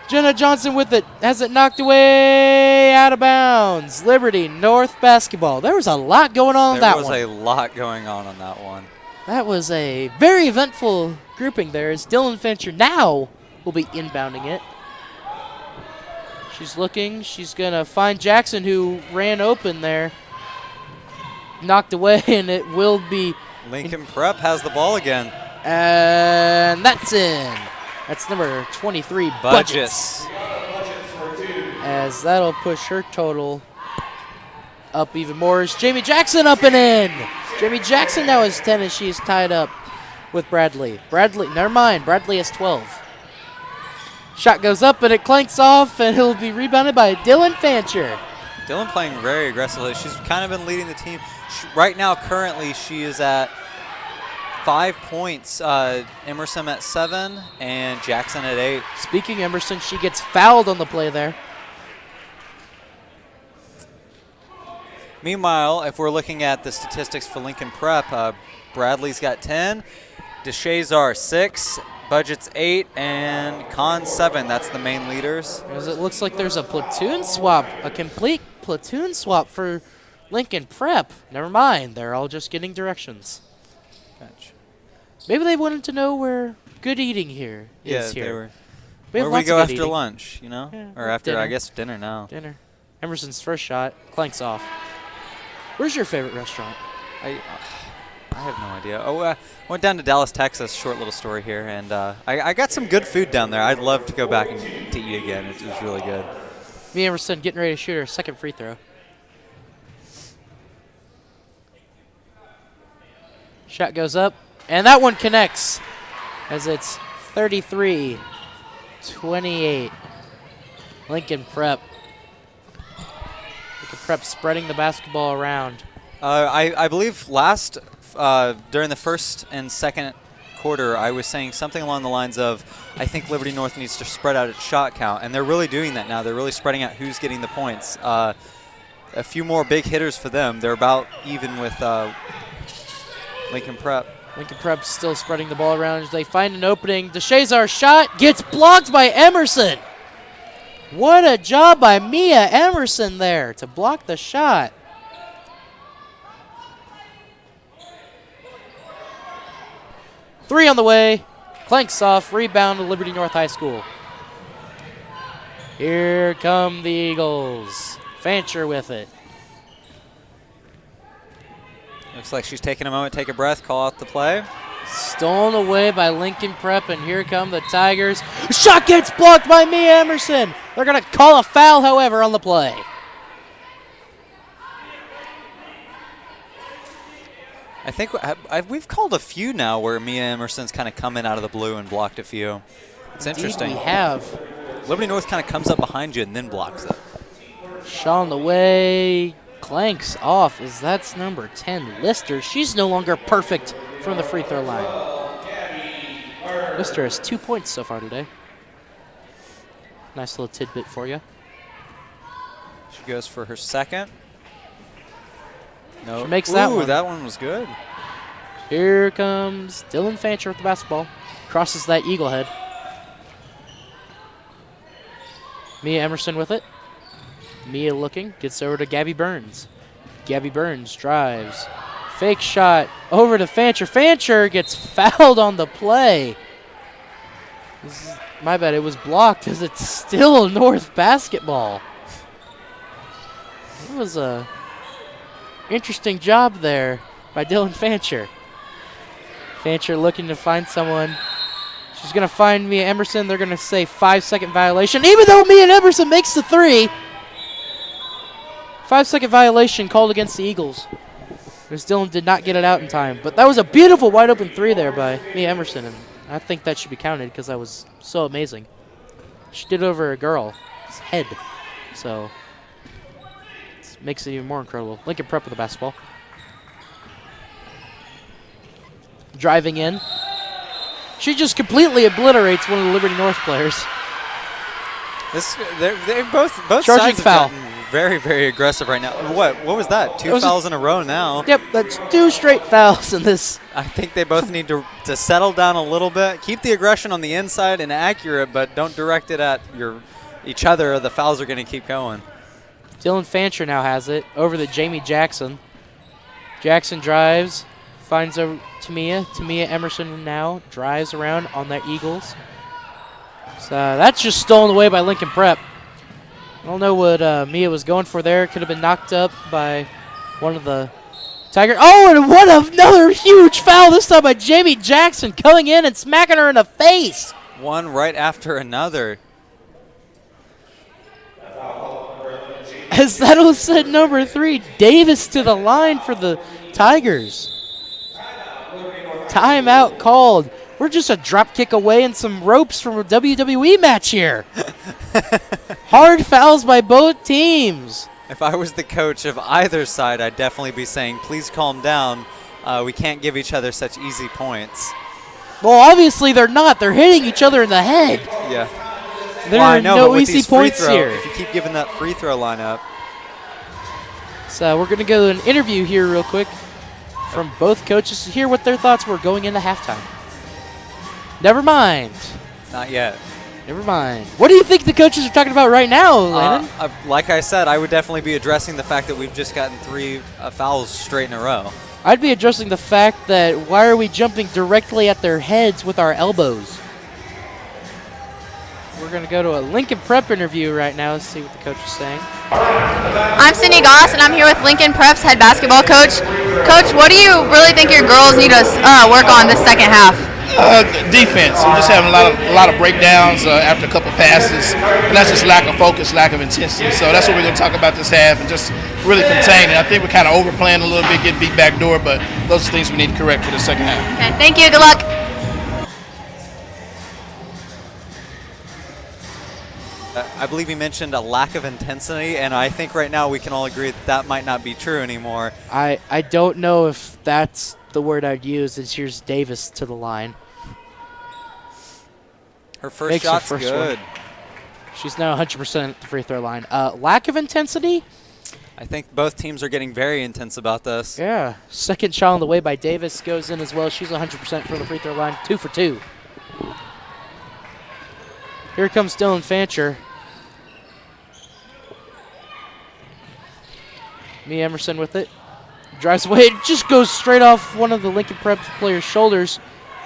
Jenna Johnson with it, has it knocked away out of bounds. Liberty North basketball. There was a lot going on that one. There was a lot going on that one. That was a very eventful grouping there as Dylan Fincher now will be inbounding it. She's looking. She's going to find Jackson, who ran open there. Knocked away, and it will be... Lincoln Prep has the ball again. And that's in. That's number 23, Budgets. As that'll push her total up even more. Is Jamie Jackson up and in? Jamie Jackson now has 10 as she's tied up with Bradley. Never mind. Bradley has 12. Shot goes up, and it clanks off, and he'll be rebounded by Dylan Fancher. Dylan playing very aggressively. She's kind of been leading the team. Right now, currently, she is at 5 points. Emerson at 7 and Jackson at 8. Speaking of Emerson, she gets fouled on the play there. Meanwhile, if we're looking at the statistics for Lincoln Prep, Bradley's got 10, DeShazar 6, Budget's 8, and Khan 7. That's the main leaders. As it looks like there's a platoon swap, a complete platoon swap for Lincoln Prep. Never mind, they're all just getting directions. Gotcha. Maybe they wanted to know where good eating here is here. They were. We Where we go after lunch, you know? Yeah, or after, dinner. I guess, dinner now. Dinner. Emerson's first shot clanks off. Where's your favorite restaurant? I have no idea. Oh, went down to Dallas, Texas. Short little story here, and I got some good food down there. I'd love to go back and to eat again. It was really good. Me and Emerson getting ready to shoot her second free throw. Shot goes up, and that one connects as it's 33-28. Lincoln Prep. Lincoln Prep spreading the basketball around. I believe during the first and second quarter, I was saying something along the lines of, I think Liberty North needs to spread out its shot count, and they're really doing that now. They're really spreading out who's getting the points. A few more big hitters for them. They're about even with Lincoln Prep. Lincoln Prep still spreading the ball around as they find an opening. DeShazar's shot gets blocked by Emerson. What a job by Mia Emerson there to block the shot. Three on the way. Clanks off. Rebound to Liberty North High School. Here come the Eagles. Fancher with it. Looks like she's taking a moment, take a breath, call out the play. Stolen away by Lincoln Prep, and here come the Tigers. Shot gets blocked by Mia Emerson. They're going to call a foul, however, on the play. I think we've called a few now where Mia Emerson's kind of come in out of the blue and blocked a few. It's interesting. Indeed we have. Liberty North kind of comes up behind you and then blocks it. Shot on the way. Clanks off as that's number 10, Lister. She's no longer perfect from the free throw line. Lister has 2 points so far today. Nice little tidbit for you. She goes for her second. No. She makes that one. That one was good. Here comes Dylan Fancher with the basketball. Crosses that eagle head. Mia Emerson with it. Mia looking, gets over to Gabby Burns. Gabby Burns drives. Fake shot over to Fancher. Fancher gets fouled on the play. My bad, it was blocked as it's still North basketball. It was a interesting job there by Dylan Fancher. Fancher looking to find someone. She's going to find Mia Emerson. They're going to say 5-second violation, even though Mia Emerson makes the three. 5-second violation called against the Eagles. Because Dylan did not get it out in time. But that was a beautiful wide open three there by Mia Emerson. And I think that should be counted because that was so amazing. She did it over a girl's head. So it makes it even more incredible. Lincoln Prep with the basketball. driving in. She just completely obliterates one of the Liberty North players. They both Charging sides foul. have gotten very, very aggressive right now. What was that? Two fouls in a row now. Yep, that's 2 straight fouls in this. I think they both need to settle down a little bit. Keep the aggression on the inside and accurate, but don't direct it at each other or the fouls are going to keep going. Dylan Fancher now has it over to Jamie Jackson. Jackson drives, finds over Tamia. Tamia Emerson now drives around on the Eagles. So that's just stolen away by Lincoln Prep. I don't know what Mia was going for there. Could have been knocked up by one of the Tigers. Oh, and what another huge foul this time by Jamie Jackson coming in and smacking her in the face. One right after another. As that was set number 3, Davis to the line for the Tigers. Timeout called. We're just a drop kick away and some ropes from a WWE match here. Hard fouls by both teams. If I was the coach of either side, I'd definitely be saying, please calm down. We can't give each other such easy points. Well, obviously they're not. They're hitting each other in the head. Yeah. There Well, I are know, no but with easy these free points throw, here. if you keep giving that free throw lineup. So we're going to go to an interview here real quick from both coaches to hear what their thoughts were going into halftime. Never mind. Not yet. Never mind. What do you think the coaches are talking about right now, Landon? Like I said, I would definitely be addressing the fact that we've just gotten 3 fouls straight in a row. I'd be addressing the fact that why are we jumping directly at their heads with our elbows? We're going to go to a Lincoln Prep interview right now. Let's see what the coach is saying. I'm Sydney Goss, and I'm here with Lincoln Prep's head basketball coach. Coach, what do you really think your girls need to work on this second half? Defense. We're just having a lot of breakdowns after a couple passes, and that's just lack of focus, lack of intensity. So that's what we're going to talk about this half and just really contain it. I think we're kind of overplaying a little bit, getting beat back door, but those are things we need to correct for the second half. Okay, thank you. Good luck. I believe he mentioned a lack of intensity, and I think right now we can all agree that might not be true anymore. I don't know if that's the word I'd use. Is here's Davis to the line. Her first Makes her shot's first good. one. She's now 100% at the free throw line. Lack of intensity? I think both teams are getting very intense about this. Yeah. Second shot on the way by Davis goes in as well. She's 100% from the free throw line. 2 for 2. Here comes Dylan Fancher. Me Emerson with it. Drives away. It just goes straight off one of the Lincoln Prep players' shoulders.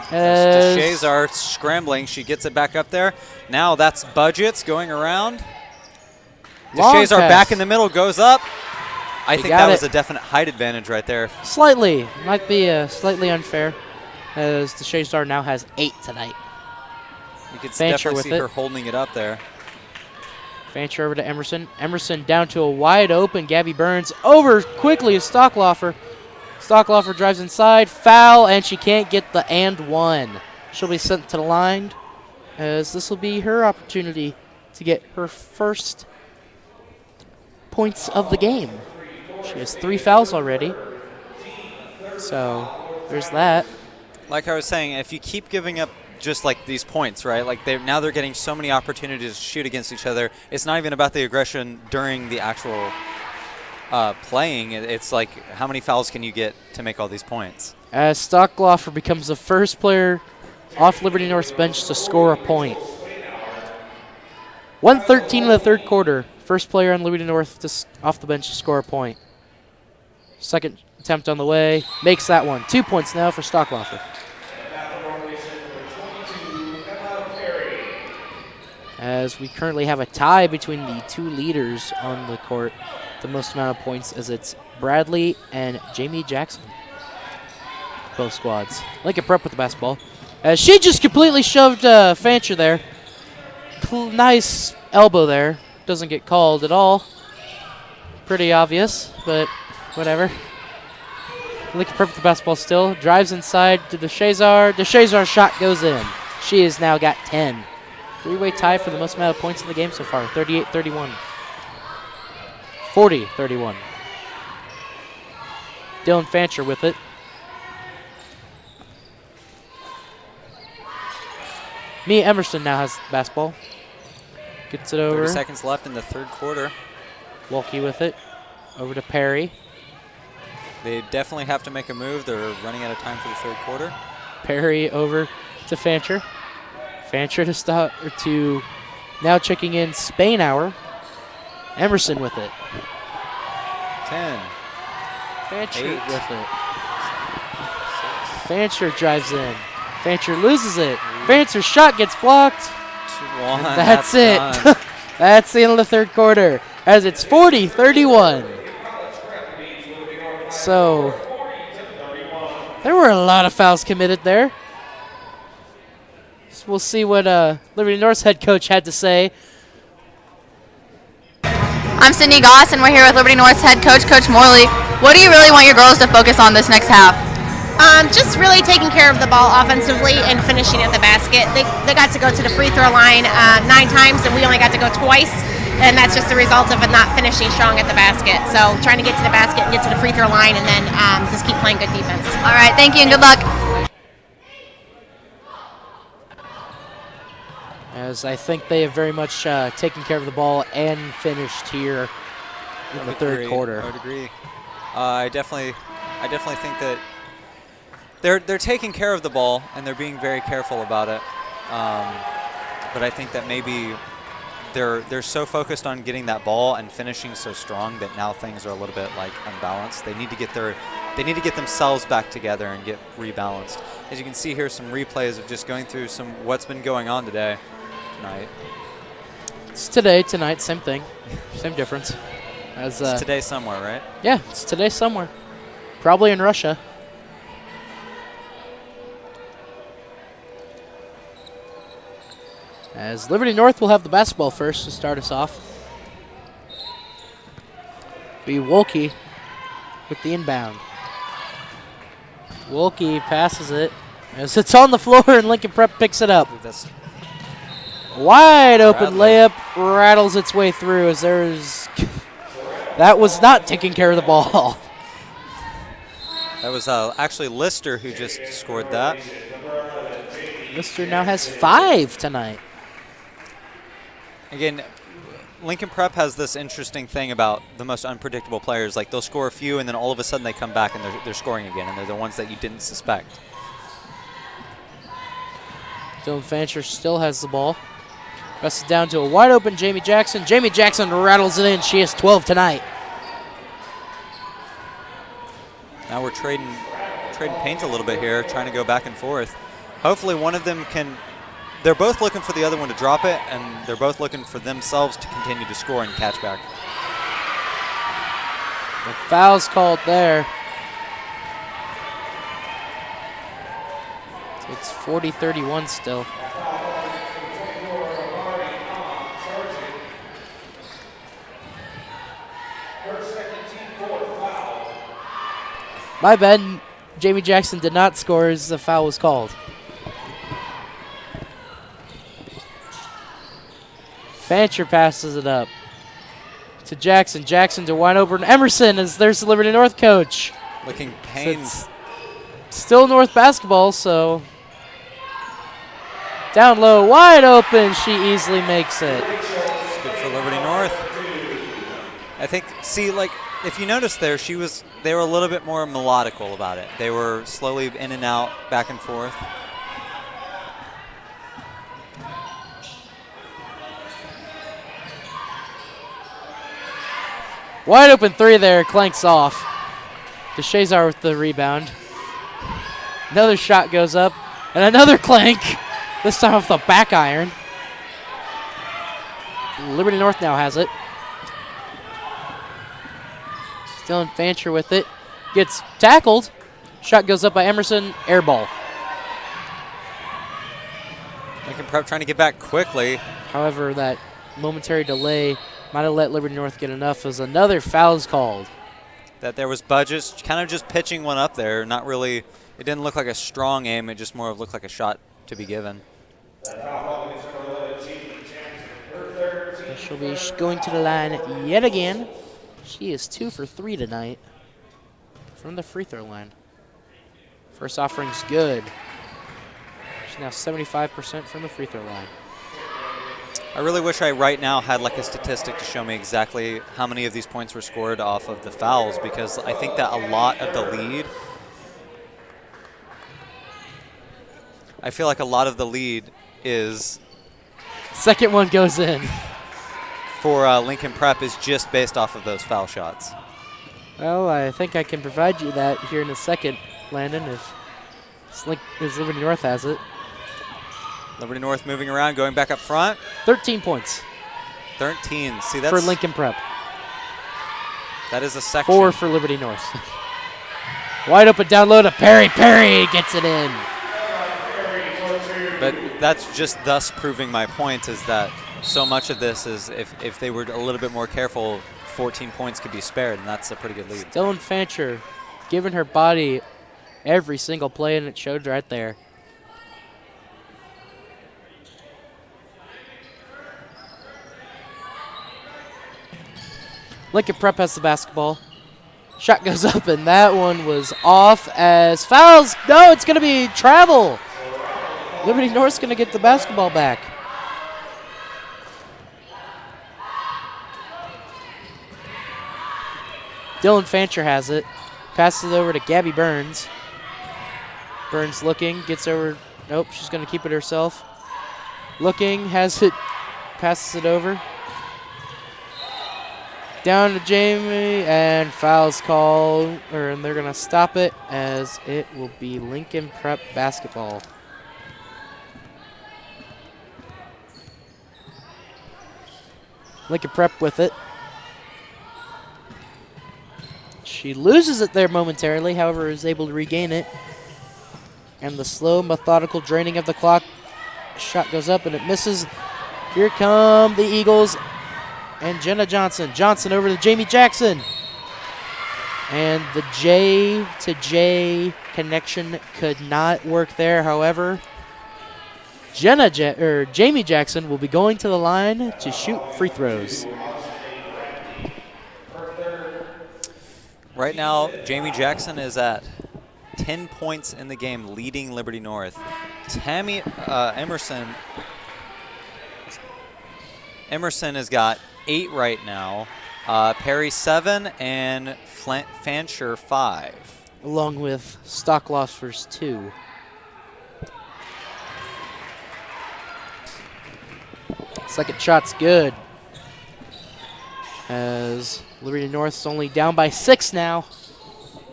Deshays are scrambling. She gets it back up there. Now that's Budgets going around. Deshays are back in the middle. Goes up. I think that was a definite height advantage right there. Slightly. Might be slightly unfair, as Deshays now has 8 tonight. You can Fancher definitely with see it. her holding it up there. Fancher over to Emerson. Emerson down to a wide open Gabby Burns. Over quickly is Stockloffer. Stockloffer drives inside. Foul, and she can't get the and one. She'll be sent to the line, as this will be her opportunity to get her first points of the game. She has 3 fouls already. So there's that. Like I was saying, if you keep giving up just like these points, right? Like now they're getting so many opportunities to shoot against each other. It's not even about the aggression during the actual playing. It's like how many fouls can you get to make all these points? As Stockloffer becomes the first player off Liberty North's bench to score a point. 1:13 in the third quarter. First player on Liberty North off the bench to score a point. Second attempt on the way. Makes that one. 2 points now for Stockloffer. As we currently have a tie between the 2 leaders on the court, the most amount of points, as it's Bradley and Jamie Jackson. Both squads. Lincoln Prep with the basketball. As she just completely shoved Fancher there. Nice elbow there. Doesn't get called at all. Pretty obvious, but whatever. Lincoln Prep with the basketball still. Drives inside to Deshays. Deshays' shot goes in. She has now got 10. 3-way tie for the most amount of points in the game so far. 38-31. 40-31. Dylan Fancher with it. Mia Emerson now has the basketball. Gets it 30 over. seconds left in the third quarter. Wolke with it. Over to Perry. They definitely have to make a move. They're running out of time for the third quarter. Perry over to Fancher. Fancher to stop, or to now checking in Spainhour. Emerson with it. 10. Fancher 8. with it. Fancher drives in. Fancher loses it. Fancher's shot gets blocked. 2-1. That's it. done. That's the end of the third quarter, as it's 40-31. So there were a lot of fouls committed there. So we'll see what Liberty North's head coach had to say. I'm Sydney Goss, and we're here with Liberty North's head coach, Coach Morley. What do you really want your girls to focus on this next half? Just really taking care of the ball offensively and finishing at the basket. They got to go to the free throw line 9 times, and we only got to go twice, and that's just the result of not finishing strong at the basket. So trying to get to the basket and get to the free throw line, and then just keep playing good defense. All right, thank you and good luck. As I think they have very much taken care of the ball and finished here in the third quarter. I would agree. I definitely think that they're taking care of the ball and they're being very careful about it. But I think that maybe they're so focused on getting that ball and finishing so strong that now things are a little bit like unbalanced. They need to get themselves back together and get rebalanced. As you can see here, some replays of just going through what's been going on tonight. It's today, tonight, same thing, same difference. As It's today somewhere, right? yeah, it's today somewhere, probably in Russia. As Liberty North will have the basketball first to start us off. Be Wolke with the inbound. Wolke passes it as it's on the floor and Lincoln Prep picks it up. That's Wide open Bradley. layup rattles its way through as there's that was not taking care of the ball. That was actually Lister who just scored that. Lister now has 5 tonight. Again, Lincoln Prep has this interesting thing about the most unpredictable players. Like, they'll score a few, and then all of a sudden they come back and they're scoring again, and they're the ones that you didn't suspect. Dylan Fancher still has the ball. Passes down to a wide open Jamie Jackson. Jamie Jackson rattles it in. She has 12 tonight. Now we're trading paint a little bit here, trying to go back and forth. Hopefully one of them can. They're both looking for the other one to drop it, and they're both looking for themselves to continue to score and catch back. The foul's called there. So it's 40-31 still. My bad. Jamie Jackson did not score as the foul was called. Fancher passes it up to Jackson. Jackson to wide open Emerson as there's the Liberty North coach. Looking pains. So it's still North basketball, so down low, wide open. She easily makes it. Good for Liberty North. I think, if you notice there, they were a little bit more melodical about it. They were slowly in and out, back and forth. Wide open 3 there, clanks off. DeShazar with the rebound. Another shot goes up, and another clank. This time off the back iron. Liberty North now has it. Dylan Fancher with it. Gets tackled. Shot goes up by Emerson. Air ball. Lincoln Prep trying to get back quickly. However, that momentary delay might have let Liberty North get enough as another foul is called. That there was Budges kind of just pitching one up there. Not really, it didn't look like a strong aim. It just more of looked like a shot to be given. She'll be going to the line yet again. She is 2 for 3 tonight from the free throw line. First offering's good. She's now 75% from the free throw line. I really wish I right now had like a statistic to show me exactly how many of these points were scored off of the fouls, because I think that a lot of the lead, I feel like a lot of the lead is Second one goes in. for Lincoln Prep is just based off of those foul shots. Well, I think I can provide you that here in a second, Landon, if Liberty North has it. Liberty North moving around, going back up front. 13 points 13. See, that's for Lincoln Prep. that is a section. 4 for Liberty North. Wide open down low to Perry. Perry gets it in. But that's just thus proving my point, is that so much of this is if they were a little bit more careful, 14 points could be spared, and that's a pretty good lead. Dylan Fancher giving her body every single play, and it showed right there. Lincoln Prep has the basketball. Shot goes up, and that one was off as fouls. No, it's going to be travel. Liberty North's going to get the basketball back. Dylan Fancher has it. Passes it over to Gabby Burns. Burns looking, gets over. Nope, she's going to keep it herself. Looking, has it, passes it over. Down to Jamie, and fouls called, and they're going to stop it as it will be Lincoln Prep basketball. Lincoln Prep with it. She loses it there momentarily, however, is able to regain it. And the slow, methodical draining of the clock. Shot goes up and it misses. Here come the Eagles and Jenna Johnson. Johnson over to Jamie Jackson. And the J to J connection could not work there. However, Jamie Jackson will be going to the line to shoot free throws. Right now, Jamie Jackson is at 10 points in the game, leading Liberty North. Tammy Emerson has got 8 right now. Perry 7 and Fancher 5. Along with Stocklosser's 2. Second shot's good. As Liberty North's only down by 6 now.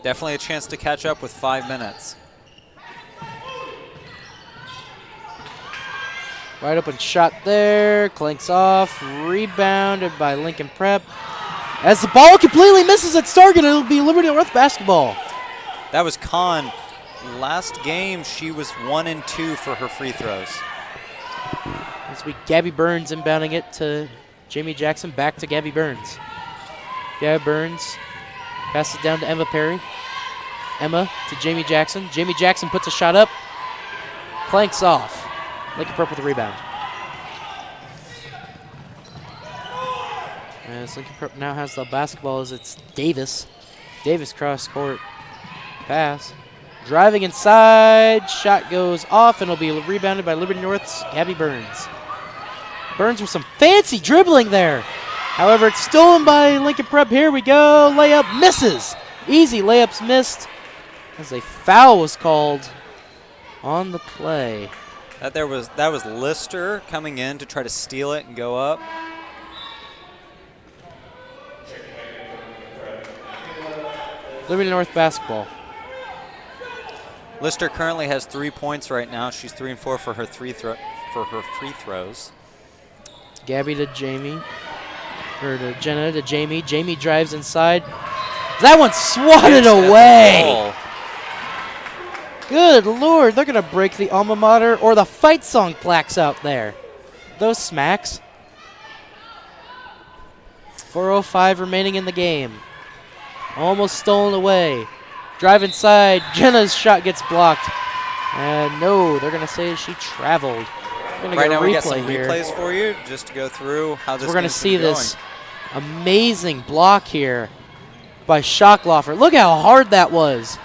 Definitely a chance to catch up with 5 minutes. Wide open shot there. Clanks off. Rebounded by Lincoln Prep. As the ball completely misses its target, it'll be Liberty North basketball. That was Khan. Last game, she was 1 and 2 for her free throws. This week, Gabby Burns inbounding it to Jamie Jackson. Back to Gabby Burns. Gabby Burns passes it down to Emma Perry. Emma to Jamie Jackson. Jamie Jackson puts a shot up. Clanks off. Lincoln Prep with a rebound. As Lincoln Prep now has the basketball as it's Davis. Davis cross court pass. Driving inside. Shot goes off and will be rebounded by Liberty North's Gabby Burns. Burns with some fancy dribbling there. However, it's stolen by Lincoln Prep. Here we go. Layup misses. Easy layups missed as a foul was called on the play. That was Lister coming in to try to steal it and go up. Liberty North basketball. Lister currently has 3 points right now. She's 3 and 4 for her free throws. Gabby to Jamie, or to Jenna to Jamie. Jamie drives inside. That one swatted away. Good Lord, they're gonna break the alma mater or the fight song plaques out there. Those smacks. 4:05 remaining in the game. Almost stolen away. Drive inside. Jenna's shot gets blocked. And no, they're going to say she traveled. Right now we got some replays for you just to go through how this. We're going to see this amazing block here by Schockloffer. Look how hard that was.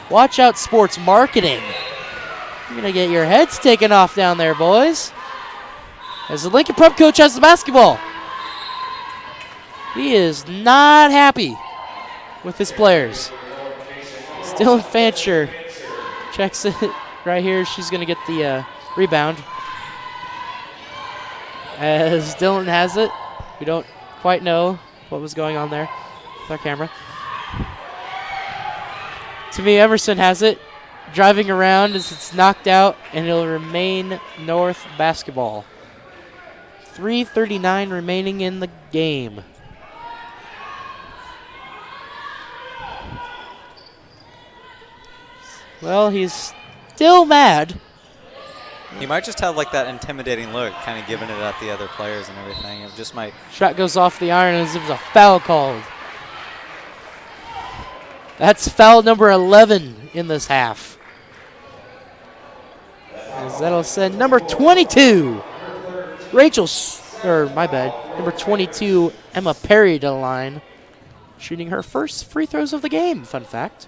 Watch out, sports marketing. You're going to get your heads taken off down there, boys. As the Lincoln Prep coach has the basketball. He is not happy with his players. Dylan Fancher checks it right here. She's going to get the rebound. As Dylan has it. We don't quite know what was going on there with our camera. Tamia Emerson has it. Driving around as it's knocked out, and it'll remain North basketball. 3:39 remaining in the game. Well, he's still mad. He might just have like that intimidating look, kind of giving it at the other players and everything. It just might. Shot goes off the iron as if it was a foul called. That's foul number 11 in this half. As that'll send number 22, number 22, Emma Perry to the line, shooting her first free throws of the game, fun fact.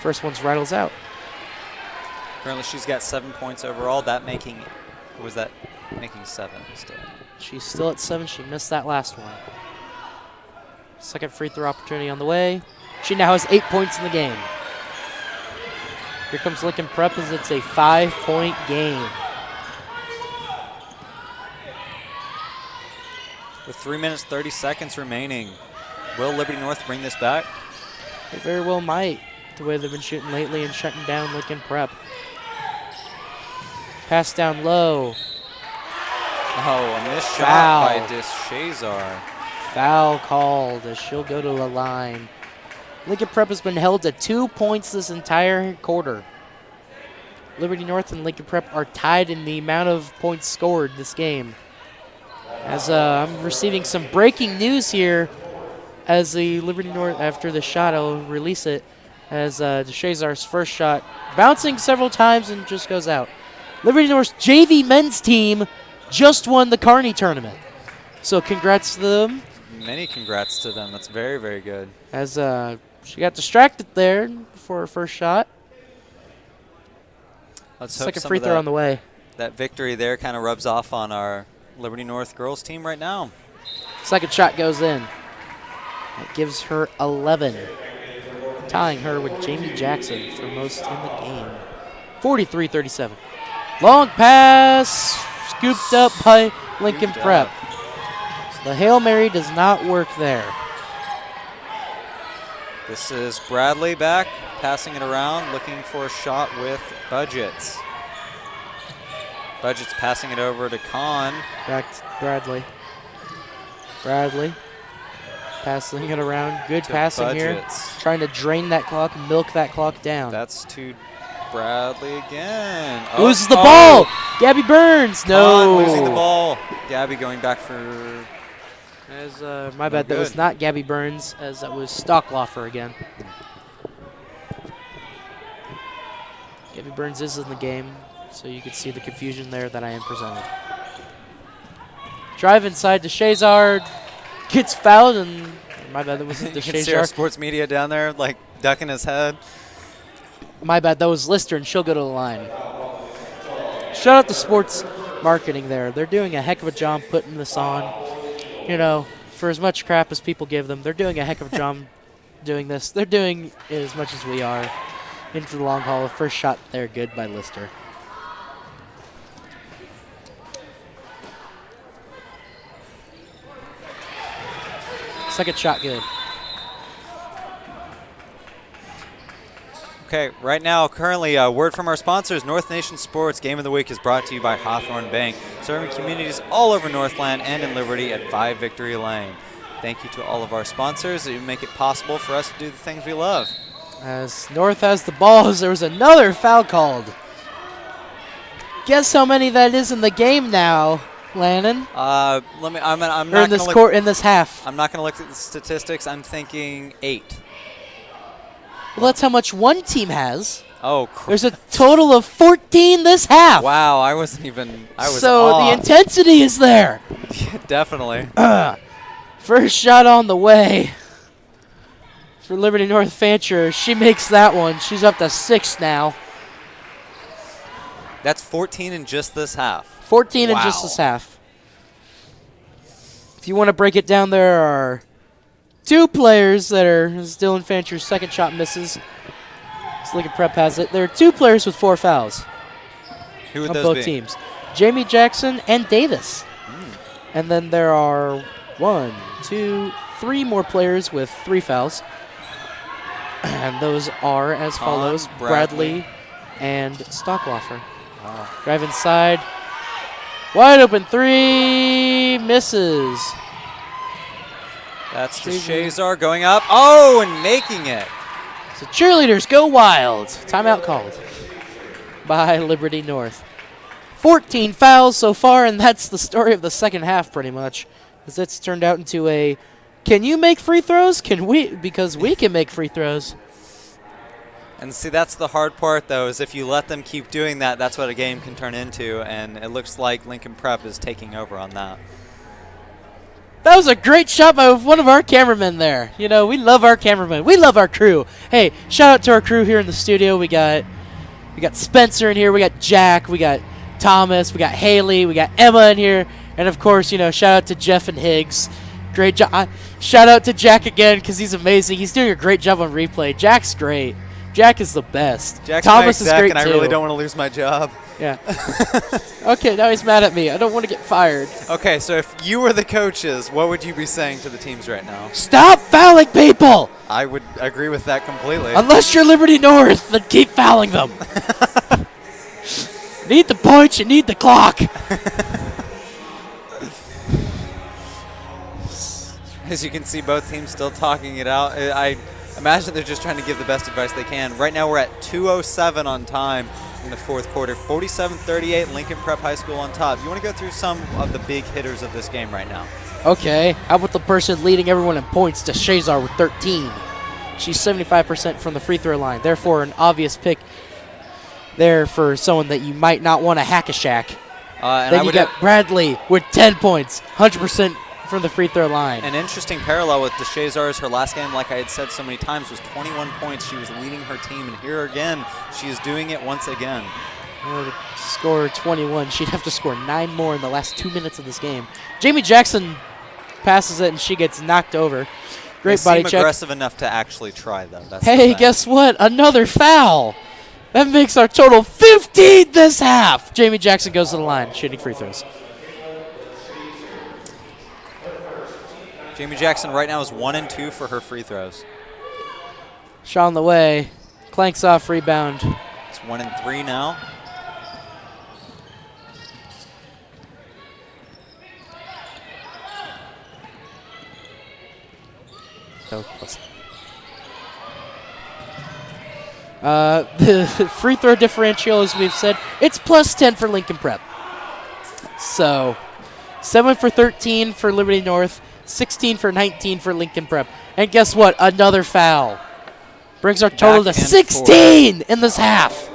First one's rattles out. Currently she's got 7 points overall. Making 7 still? She's still at 7. She missed that last one. Second free throw opportunity on the way. She now has 8 points in the game. Here comes Lincoln Prep as it's a 5-point game. With 3 minutes, 30 seconds remaining, will Liberty North bring this back? They very well might, the way they've been shooting lately and shutting down Lincoln Prep. Pass down low. Oh, a missed Foul. shot by Shazar. Foul called as she'll go to the line. Lincoln Prep has been held to 2 points this entire quarter. Liberty North and Lincoln Prep are tied in the amount of points scored this game. As I'm receiving some breaking news here as the Liberty North, after the shot, I'll release it, as DeShazar's first shot bouncing several times and just goes out. Liberty North's JV men's team just won the Kearney tournament. So congrats to them. Many congrats to them. That's very, very good. As she got distracted there before her first shot. Let's hope Second some free of throw on the way. That victory there kind of rubs off on our Liberty North girls team right now. Second shot goes in. That gives her 11. Tying her with Jamie Jackson for most in the game. 43-37. Long pass. Scooped up by Lincoln Prep. So the Hail Mary does not work there. This is Bradley back, passing it around, looking for a shot with Budgets. Budgets passing it over to Kahn. Back to Bradley. Bradley passing it around. Good passing Budgets. here. Trying to drain that clock, milk that clock down. That's to Bradley again. Loses the ball. Gabby Burns. No. Kahn losing the ball. Gabby going back for... As my bad, that was not Gabby Burns, as that was Stockloffer again. Gabby Burns is in the game, so you can see the confusion there that I am presenting. Drive inside to Shazard, gets fouled, and my bad, that wasn't the You can see our Shazard. sports media down there, like, ducking his head. My bad, that was Lister, and she'll go to the line. Shout out to sports marketing there. They're doing a heck of a job putting this on. You know, for as much crap as people give them, they're doing a heck of a job doing this. They're doing as much as we are into the long haul. First shot there, good by Lister. Second shot, good. Okay, right now, currently, a word from our sponsors. North Nation Sports Game of the Week is brought to you by Hawthorne Bank, serving communities all over Northland and in Liberty at 5 Victory Lane. Thank you to all of our sponsors who make it possible for us to do the things we love. As North has the balls, there was another foul called. Guess how many that is in the game now, Lannon? I'm Or not in this court, in this half. I'm not going to look at the statistics. I'm thinking 8. Well, that's how much one team has. Oh, crap. There's a total of 14 this half. Wow, I wasn't even. I was so off. the intensity is there. Yeah, definitely. First shot on the way. for Liberty North Fancher. She makes that one. She's up to 6 now. That's 14 in just this half. 14 in Wow. just this half. If you want to break it down, there are 2 players that are, as Dylan Fancher's second shot misses. So Lincoln Prep has it. There are 2 players with 4 fouls Who would on those both be? teams. Jamie Jackson and Davis. And then there are 1, 2, 3 more players with 3 fouls. And those are as follows. Bradley and Stockloffer. Drive inside. Wide open 3. Misses. That's the Shazar going up. Oh, and making it. So cheerleaders go wild. Timeout called by Liberty North. 14 fouls so far, and that's the story of the second half pretty much. As it's turned out into a, can you make free throws? Can we? Because we can make free throws. And see, that's the hard part, though, is if you let them keep doing that, that's what a game can turn into, and it looks like Lincoln Prep is taking over on that. That was a great shot by one of our cameramen there. You know, we love our cameramen. We love our crew. Hey, shout out to our crew here in the studio. We got Spencer in here. We got Jack. We got Thomas. We got Haley. We got Emma in here. And, of course, you know, shout out to Jeff and Higgs. Great job. Shout out to Jack again because he's amazing. He's doing a great job on replay. Jack's great. Jack is the best. Jack's Thomas my is exec, great and I too. really don't want to lose my job. Yeah. Okay, now he's mad at me. I don't want to get fired. Okay, so if you were the coaches, what would you be saying to the teams right now? Stop fouling people! I would agree with that completely. Unless you're Liberty North, then keep fouling them. Need the points, you need the clock. As you can see, both teams still talking it out. I imagine they're just trying to give the best advice they can. Right now we're at 2:07 on time in the fourth quarter. 47-38, Lincoln Prep High School on top. You want to go through some of the big hitters of this game right now? Okay, how about the person leading everyone in points, to Shazar with 13. She's 75% from the free throw line. Therefore, an obvious pick there for someone that you might not want to hack a shack. Then you got Bradley with 10 points, 100% from the free throw line. An interesting parallel with DeShazar's. Her last game, like I had said so many times, was 21 points. She was leading her team, and here again, she is doing it once again. To score 21, she'd have to score 9 more in the last 2 minutes of this game. Jamie Jackson passes it, and she gets knocked over. Great They body seem check. aggressive enough to actually try, though. That's the Hey, thing. guess what? Another foul. That makes our total 15 this half. Jamie Jackson goes to the line, shooting free throws. Jamie Jackson right now is 1 and 2 for her free throws. Shot on the way. Clanks off, rebound. It's 1 and 3 now. So close. The free throw differential, as we've said, it's plus 10 for Lincoln Prep. So 7 for 13 for Liberty North, 16 for 19 for Lincoln Prep. And guess what? Another foul. Brings our total to Back and 16 in this half.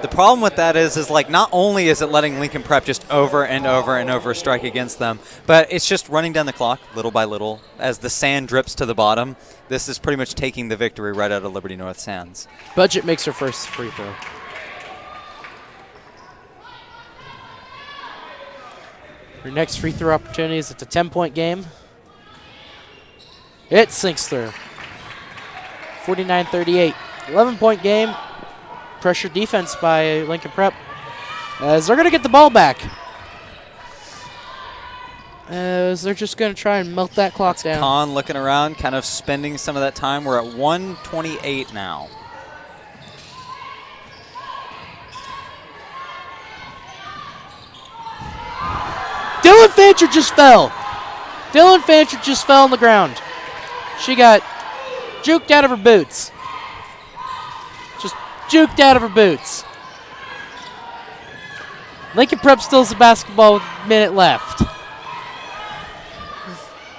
The problem with that is like not only is it letting Lincoln Prep just over and over and over strike against them, but it's just running down the clock little by little as the sand drips to the bottom. This is pretty much taking the victory right out of Liberty North's hands. Budget makes her first free throw. Her next free throw opportunity is it's a 10-point game. It sinks through. 49-38. 11-point game. Pressure defense by Lincoln Prep, as they're going to get the ball back. As they're just going to try and melt that clock down. Khan looking around, kind of spending some of that time. We're at 1:28 now. Dylan Fancher just fell. Dylan Fancher just fell on the ground. She got juked out of her boots. Just juked out of her boots. Lincoln Prep still has the basketball with a minute left.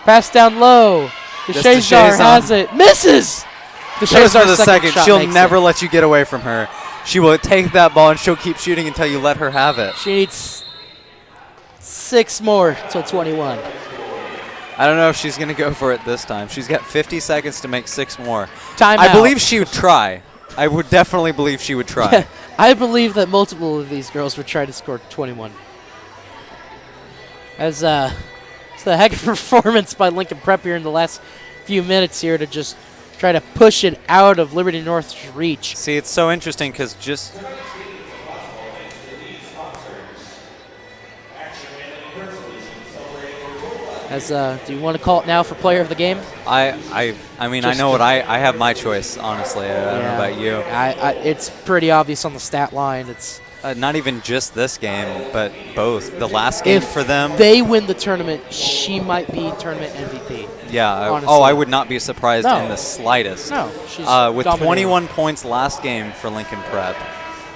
Pass down low. DeShazar has it. Misses! Shows for the second. shot She'll makes never it. let you get away from her. She will take that ball and she'll keep shooting until you let her have it. She needs 6 more till 21. I don't know if she's going to go for it this time. She's got 50 seconds to make 6 more. Timeout. I believe she would try. I would definitely believe she would try. Yeah, I believe that multiple of these girls would try to score 21. It's a heck of a performance by Lincoln Prep here in the last few minutes here to just try to push it out of Liberty North's reach. See, it's so interesting because just do you want to call it now for player of the game? I mean, I know what I have my choice, honestly. I don't know about you. It's pretty obvious on the stat line. It's not even just this game, but both. The last game for them. If they win the tournament, she might be tournament MVP. Yeah. Honestly. I would not be surprised in the slightest. No, she's with dominating. 21 points last game for Lincoln Prep,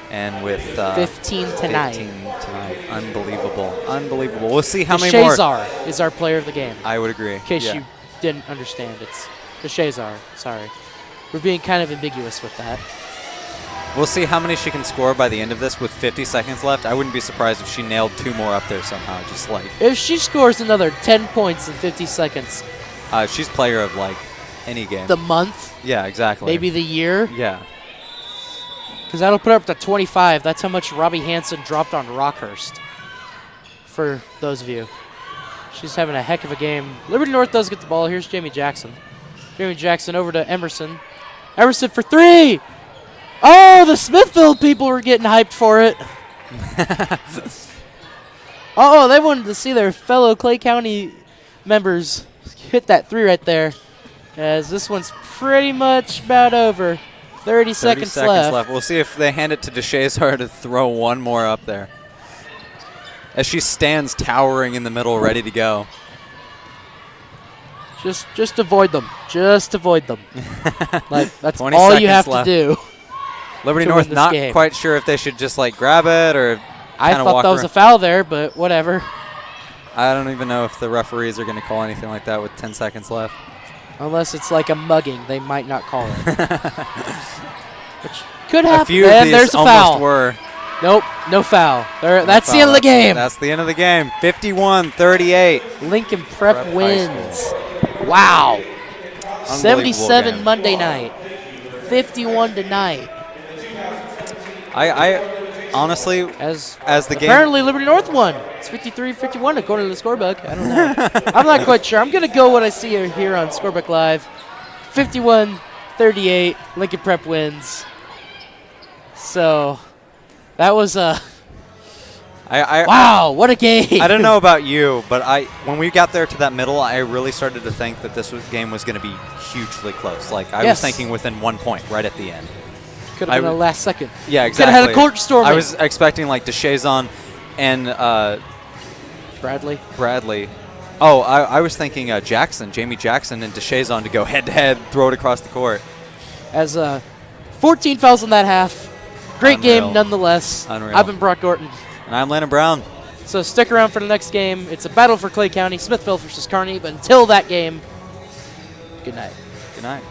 and with 15 tonight. 15 tonight. Unbelievable. We'll see how many more. Shazar is our player of the game. I would agree. In case you didn't understand, it's the Shazar. Sorry. We're being kind of ambiguous with that. We'll see how many she can score by the end of this with 50 seconds left. I wouldn't be surprised if she nailed 2 more up there somehow, just like. If she scores another 10 points in 50 seconds. She's player of, like, any game. The month? Yeah, exactly. Maybe the year? Yeah. Because that'll put her up to 25. That's how much Robbie Hansen dropped on Rockhurst. For those of you. She's having a heck of a game. Liberty North does get the ball. Here's Jamie Jackson. Jamie Jackson over to Emerson. Emerson for 3! Oh, the Smithfield people were getting hyped for it. Oh, they wanted to see their fellow Clay County members hit that 3 right there. As this one's pretty much about over. 30 seconds left. We'll see if they hand it to DeShazar to throw one more up there. As she stands towering in the middle, ready to go. Just avoid them. Just avoid them. Like, that's 20 all you seconds have left. to do. Liberty to North win this not game. quite sure if they should just like grab it or I kind of thought walk that was around. a foul there, but whatever. I don't even know if the referees are going to call anything like that with 10 seconds left. Unless it's like a mugging, they might not call it. Which could happen. A few Man, of these there's a almost foul. were. Nope, no foul. That's the foul. end of the game. That's the end of the game. 51-38. Lincoln Prep Prep High wins. Wow. 77 game. Monday night. 51 tonight. I honestly, as the game. Apparently Liberty North won. It's 53-51 according to the scorebook. I don't know. I'm not quite sure. I'm going to go what I see here on Scorebook Live. 51-38. Lincoln Prep wins. So that was wow, what a game. I don't know about you, but when we got there to that middle, I really started to think that this game was going to be hugely close. Like I was thinking within 1 point right at the end. Could have been the last second. Yeah, exactly. Could have had a court storming. I was expecting like DeShazon and Bradley. Oh, I was thinking Jamie Jackson and DeShazon to go head-to-head, throw it across the court. As 14 fouls in that half. Great Unreal. game nonetheless. Unreal. I've been Brock Gorton. And I'm Landon Brown. So stick around for the next game. It's a battle for Clay County, Smithfield versus Kearney. But until that game, good night. Good night.